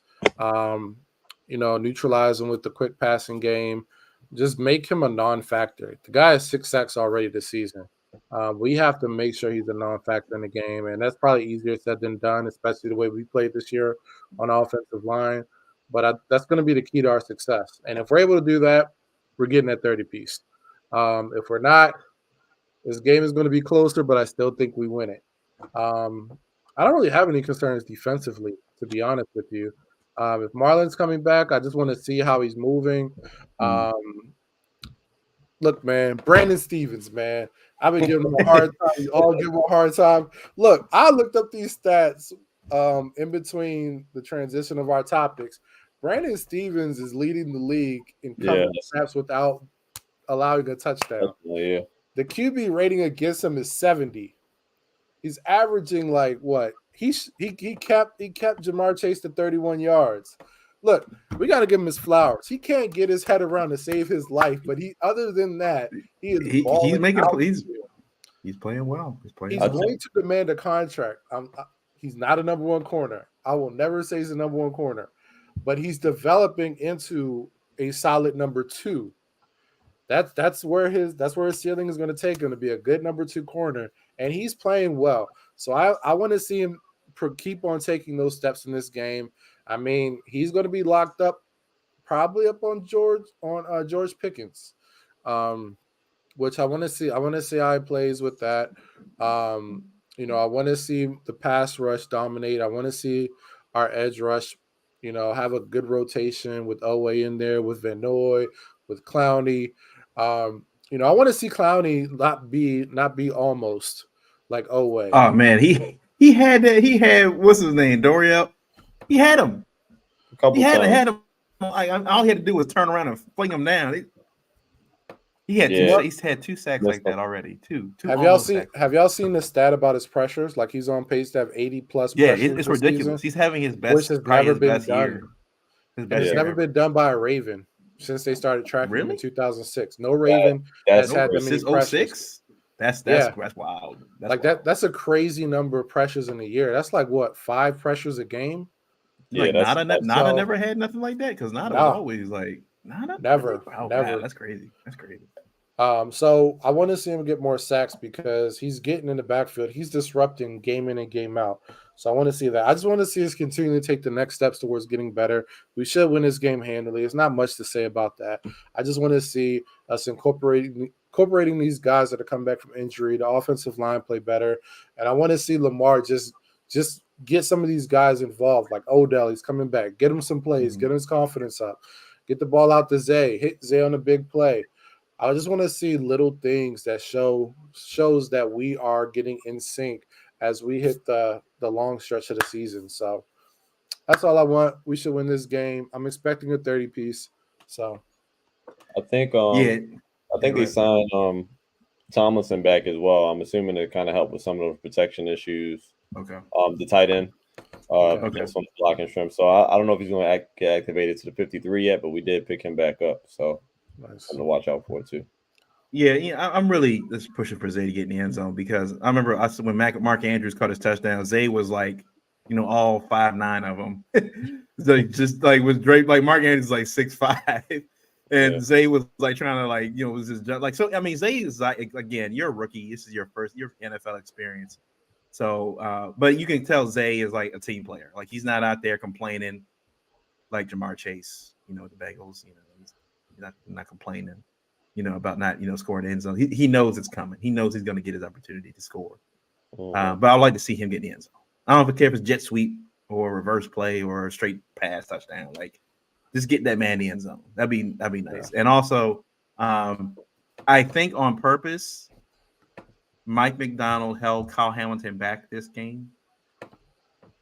Neutralize him with the quick passing game. Just make him a non-factor. The guy has 6 sacks already this season. We have to make sure he's a non-factor in the game, and that's probably easier said than done, especially the way we played this year on offensive line. But that's going to be the key to our success. And if we're able to do that, we're getting that 30-piece. If we're not, this game is going to be closer, but I still think we win it. I don't really have any concerns defensively, to be honest with you. If Marlon's coming back, I just want to see how he's moving. Look, man, Brandon Stevens, man. I've been giving him a hard time. You all give him a hard time. Look, I looked up these stats in between the transition of our topics. Brandon Stevens is leading the league in coverage snaps without allowing a touchdown. Yeah. The QB rating against him is 70. He's averaging like what? He kept Jamar Chase to 31 yards. Look, we got to give him his flowers. He can't get his head around to save his life, but other than that, he's playing well. He's going to demand a contract. He's not a number 1 corner. I will never say he's a number 1 corner, but he's developing into a solid number 2. That's where his ceiling is going to take him to be a good number 2 corner, and he's playing well. So I want to see him keep on taking those steps in this game. I mean, he's going to be locked up, probably up on George Pickens, which I want to see. I want to see how he plays with that. I want to see the pass rush dominate. I want to see our edge rush, have a good rotation with Owe in there, with Van Noy, with Clowney. I want to see Clowney not be almost like Owe. Oh man, he had that. He had what's his name, Doriel. He had him. Had him. Like, all he had to do was turn around and fling him down. He had he's had 2 sacks like that already. Two. Have y'all seen the stat about his pressures? Like he's on pace to have 80+ pressures. Yeah, it's ridiculous. He's having his best. Which has never been done. Year. It's never been done by a Raven since they started tracking him in 2006. No Raven has had that many pressures. That's wild. That's a crazy number of pressures in a year. That's like what, 5 pressures a game? Yeah, like Nada never had nothing like that because Nada was always like Nada. Never. Man, that's crazy. So I want to see him get more sacks because he's getting in the backfield. He's disrupting game in and game out. So I want to see that. I just want to see us continue to take the next steps towards getting better. We should win this game handily. There's not much to say about that. I just want to see us incorporating these guys that are coming back from injury. The offensive line play better. And I want to see Lamar just get some of these guys involved, like Odell. He's coming back. Get him some plays. Get his confidence up. Get the ball out to Zay. Hit Zay on a big play. I just want to see little things that shows that we are getting in sync as we hit the long stretch of the season. So that's all I want. We should win this game. I'm expecting a 30-piece. So I think they signed Tomlinson back as well. I'm assuming to kind of help with some of those protection issues. Okay. The tight end. Okay. Just on the blocking shrimp. So I don't know if he's going to get activated to the 53 yet, but we did pick him back up. So Nice. something to watch out for too. Yeah, I'm really just pushing for Zay to get in the end zone because I remember when Mark Andrews caught his touchdown, Zay was like, all 5'9" of them. So just like was draped like Mark Andrews is like 6'5", and Zay was like trying to like was just like so. I mean, Zay is like again, you're a rookie. This is your first NFL experience. So, but you can tell Zay is like a team player. Like he's not out there complaining like Jamar Chase, the Bengals. He's not complaining. About not, scoring the end zone. He knows it's coming. He knows he's going to get his opportunity to score. But I'd like to see him get in the end zone. I don't care if it's jet sweep or reverse play or a straight pass touchdown. Like, just get that man in the end zone. That'd be nice. Yeah. And also, I think on purpose, Mike McDonald held Kyle Hamilton back this game.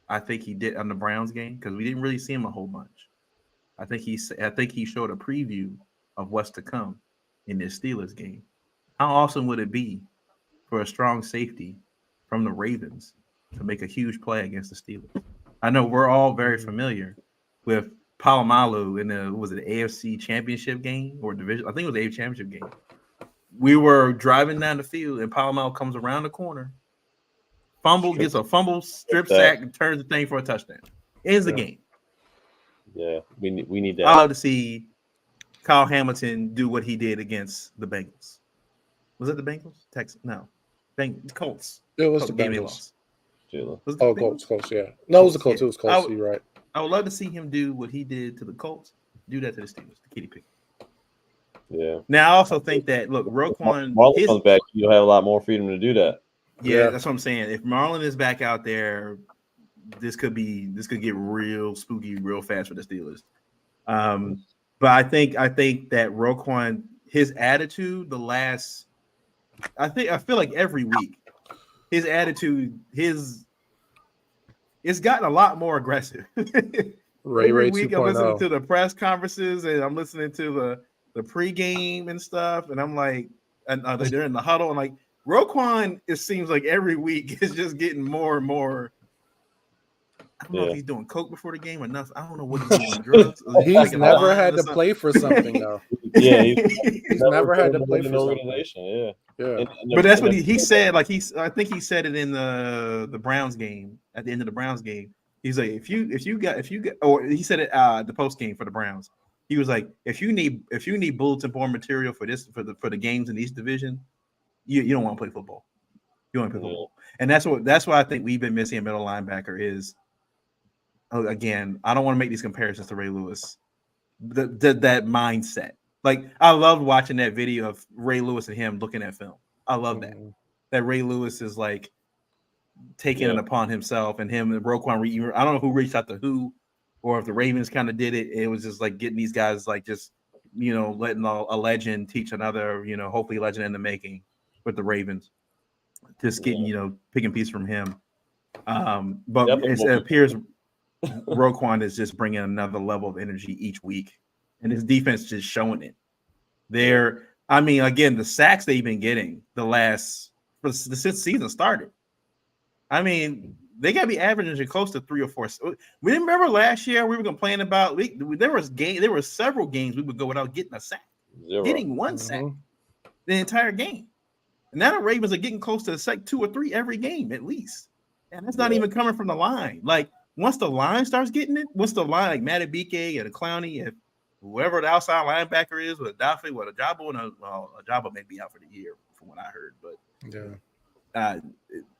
I think he did on the Browns game because we didn't really see him a whole bunch. I think he showed a preview of what's to come in this Steelers game. How awesome would it be for a strong safety from the Ravens to make a huge play against the Steelers? I know we're all very familiar with Palomalu in the AFC Championship game or division. I think it was the AFC Championship game. We were driving down the field and Palomalu comes around the corner, gets a fumble, strip sack, and turns the thing for a touchdown. Ends the game. Yeah, we need that. I love to see Kyle Hamilton do what he did against the Bengals. Was it the Bengals? Texans? No. Colts. It was the Bengals. Colts, yeah. No, it was the Colts. Yeah. It was Colts, you're right. I would love to see him do what he did to the Colts. Do that to the Steelers, the kitty pig. Yeah. Now, I also think that, look, Roquan... Marlon comes back, you'll have a lot more freedom to do that. Yeah, that's what I'm saying. If Marlon is back out there, this could get real spooky real fast for the Steelers. But I think that Roquan, his attitude I feel like every week, his attitude, it's gotten a lot more aggressive. Every week 2.0. I'm listening to the press conferences and I'm listening to the pregame and stuff, and I'm like, they're in the huddle, and like Roquan, it seems like every week is just getting more and more. I don't know if he's doing coke before the game or nothing. I don't know what he's doing. Drugs. He's never had to play for something though. Yeah, he's never had to play for organization. Yeah. But that's what he said. Like I think he said it in the Browns game. At the end of the Browns game, he's like, if you got, or he said it the post game for the Browns. He was like, if you need bulletin board material for the games in each division, you don't want to play football. You want to play football, and that's why I think we've been missing a middle linebacker is. Again, I don't want to make these comparisons to Ray Lewis. That mindset. Like, I loved watching that video of Ray Lewis and him looking at film. I love that. That Ray Lewis is like taking it upon himself, and him and Roquan. I don't know who reached out to who, or if the Ravens kind of did it. It was just like getting these guys like just letting a legend teach another. Hopefully legend in the making with the Ravens. Just getting picking piece from him. But it appears. Roquan is just bringing another level of energy each week, and his defense just showing it. Again, the sacks they've been getting since the season started. I mean, they got to be averaging close to 3 or 4. We remember last year we were complaining about there were several games we would go without getting a sack, getting one sack the entire game. And now the Ravens are getting close to a sack 2 or 3 every game at least, and that's not even coming from the line. Like. Once the line starts getting it, like Matabike and a Clowney, if whoever the outside linebacker is, with a Daffy, with a Jabo, and a Jabo may be out for the year, from what I heard. But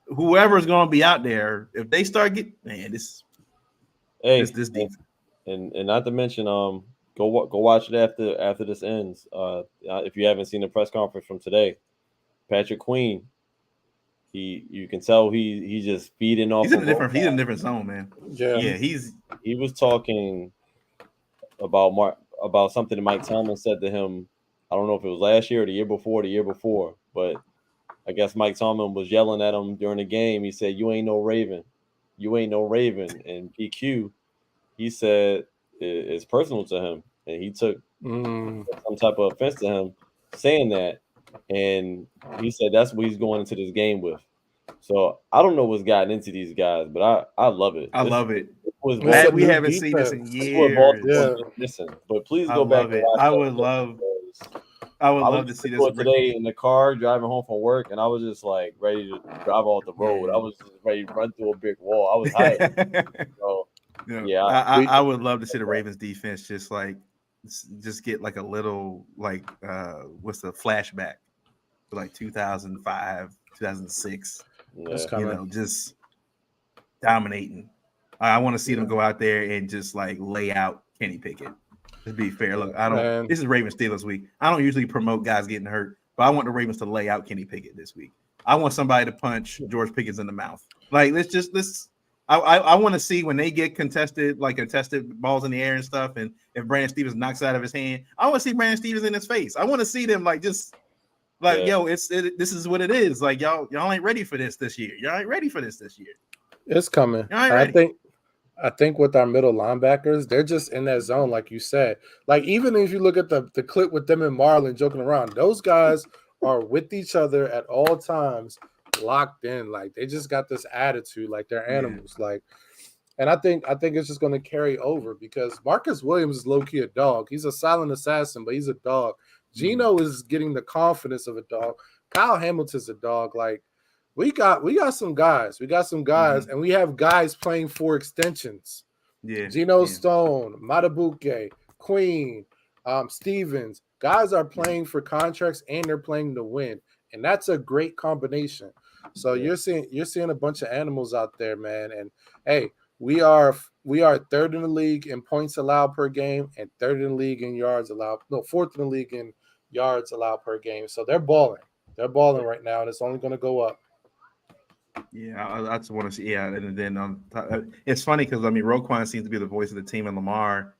whoever is going to be out there, if they start getting, this defense. And not to mention, go watch it after this ends. If you haven't seen the press conference from today, Patrick Queen. You can tell he's just feeding off. He's in a different zone, man. Yeah. He was talking about something that Mike Tomlin said to him. I don't know if it was last year or the year before, but I guess Mike Tomlin was yelling at him during the game. He said, "You ain't no Raven, And PQ, he said it's personal to him, and he took some type of offense to him saying that. And he said that's what he's going into this game with. So I don't know what's gotten into these guys, but I love it. I love it. Was It's a We new haven't seen this in defense. This is what Baltimore's years. Yeah. been missing. But please I go back love and it. watch that again, because I would I love to listened see to this. it today in the car driving home from work, and I was just like ready to drive off the road. I was just ready to run through a brick wall. I was hyped. So yeah, I would love to see the Ravens defense just get like a little like what's the flashback for like 2005, 2006. It's yeah, coming. Just dominating. I want to see them Yeah. go out there and just like lay out Kenny Pickett. To be fair, look, I don't. Man, This is Ravens Steelers week. I don't usually promote guys getting hurt, but I want the Ravens to lay out Kenny Pickett this week. I want somebody to punch George Pickens in the mouth. Like let's. I want to see when they get contested balls in the air and stuff, and if Brandon Stevens knocks it out of his hand, I want to see Brandon Stevens in his face. I want to see them like just like yeah. yo, this is what it is. Like y'all ain't ready for this year. Y'all ain't ready for this year. it's coming. Y'all ain't I ready. think with our middle linebackers, they're just in that zone, like you said. Like even if you look at the clip with them and Marlon joking around, those guys are with each other at all times, locked in. Like they just got this attitude, like they're Yeah. animals. Like, and I think it's just going to carry over because Marcus Williams is low key a dog. He's a silent assassin, but he's a dog. Geno is getting the confidence of a dog. Kyle Hamilton's a dog. Like we got some guys. We got some guys, and we have guys playing for extensions. Yeah. Geno Stone, Matabuke, Queen, Stevens. Guys are playing for contracts and they're playing to win, and that's a great combination. So you're seeing a bunch of animals out there, man. And hey, we are third in the league in points allowed per game and third in the league in yards allowed. No, fourth in the league in yards allowed per game. So they're balling. They're balling right now, and it's only going to go up. Yeah, I just want to see. Yeah, and then it's funny because I mean, Roquan seems to be the voice of the team, and Lamar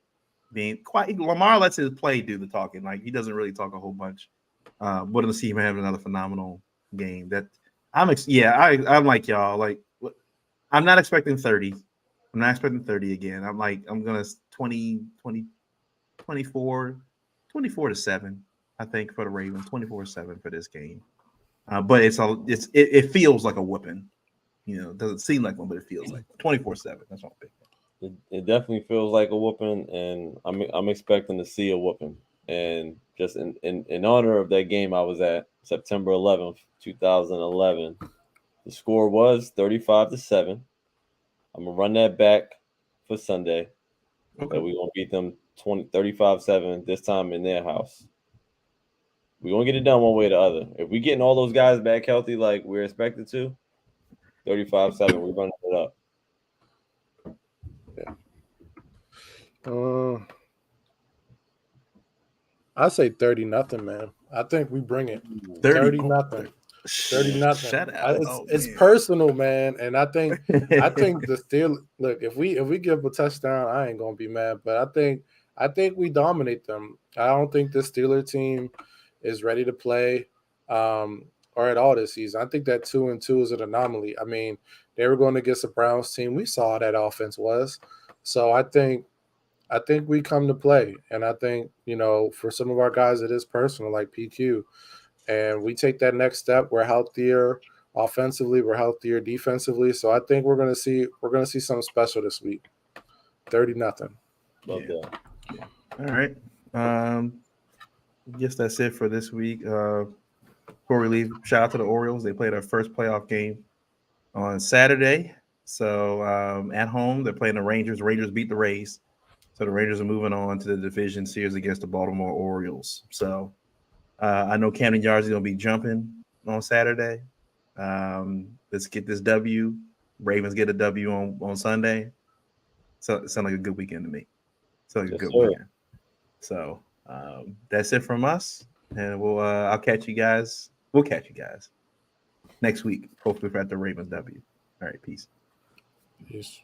lets his play do the talking. Like he doesn't really talk a whole bunch. But to see him have another phenomenal game. That I'm like y'all. Like I'm not expecting 30. I'm not expecting 30 again. I'm gonna 24 to 7. I think for the Ravens, 24-7 for this game. But it feels like a whooping. It doesn't seem like one, but it feels like 24-7. That's what I'm thinking. It definitely feels like a whooping, and I'm expecting to see a whooping. And just in honor of that game I was at, September 11th, 2011, the score was 35-7. I'm gonna run that back for Sunday. Okay. That we're gonna beat them 35-7 this time in their house. We're gonna get it done one way or the other. If we getting all those guys back healthy like we're expected to, 35-7, we're running it up. I say 30-0, man. I think we bring it. 30-0. 30-0. Shut out. It's personal, man. And I think the Steelers, look, if we give up a touchdown, I ain't gonna be mad. But I think we dominate them. I don't think the Steeler team is ready to play or at all this season. I think that 2-2 is an anomaly. I mean, they were going against the Browns team. We saw how that offense was. So I think we come to play. And I think, for some of our guys, it is personal, like PQ. And we take that next step. We're healthier offensively. We're healthier defensively. So I think we're gonna see something special this week. 30-0. Love that. Yeah. All right. I guess that's it for this week. Before we leave, shout out to the Orioles. They played their first playoff game on Saturday. So at home, they're playing the Rangers. Rangers beat the Rays. So the Rangers are moving on to the division series against the Baltimore Orioles. So I know Camden Yards is going to be jumping on Saturday. Let's get this W. Ravens get a W on Sunday. So it sounds like a good weekend to me. Weekend. So that's it from us, and I'll catch you guys. We'll catch you guys next week. Hopefully, for at the Ravens W. All right, peace. Peace.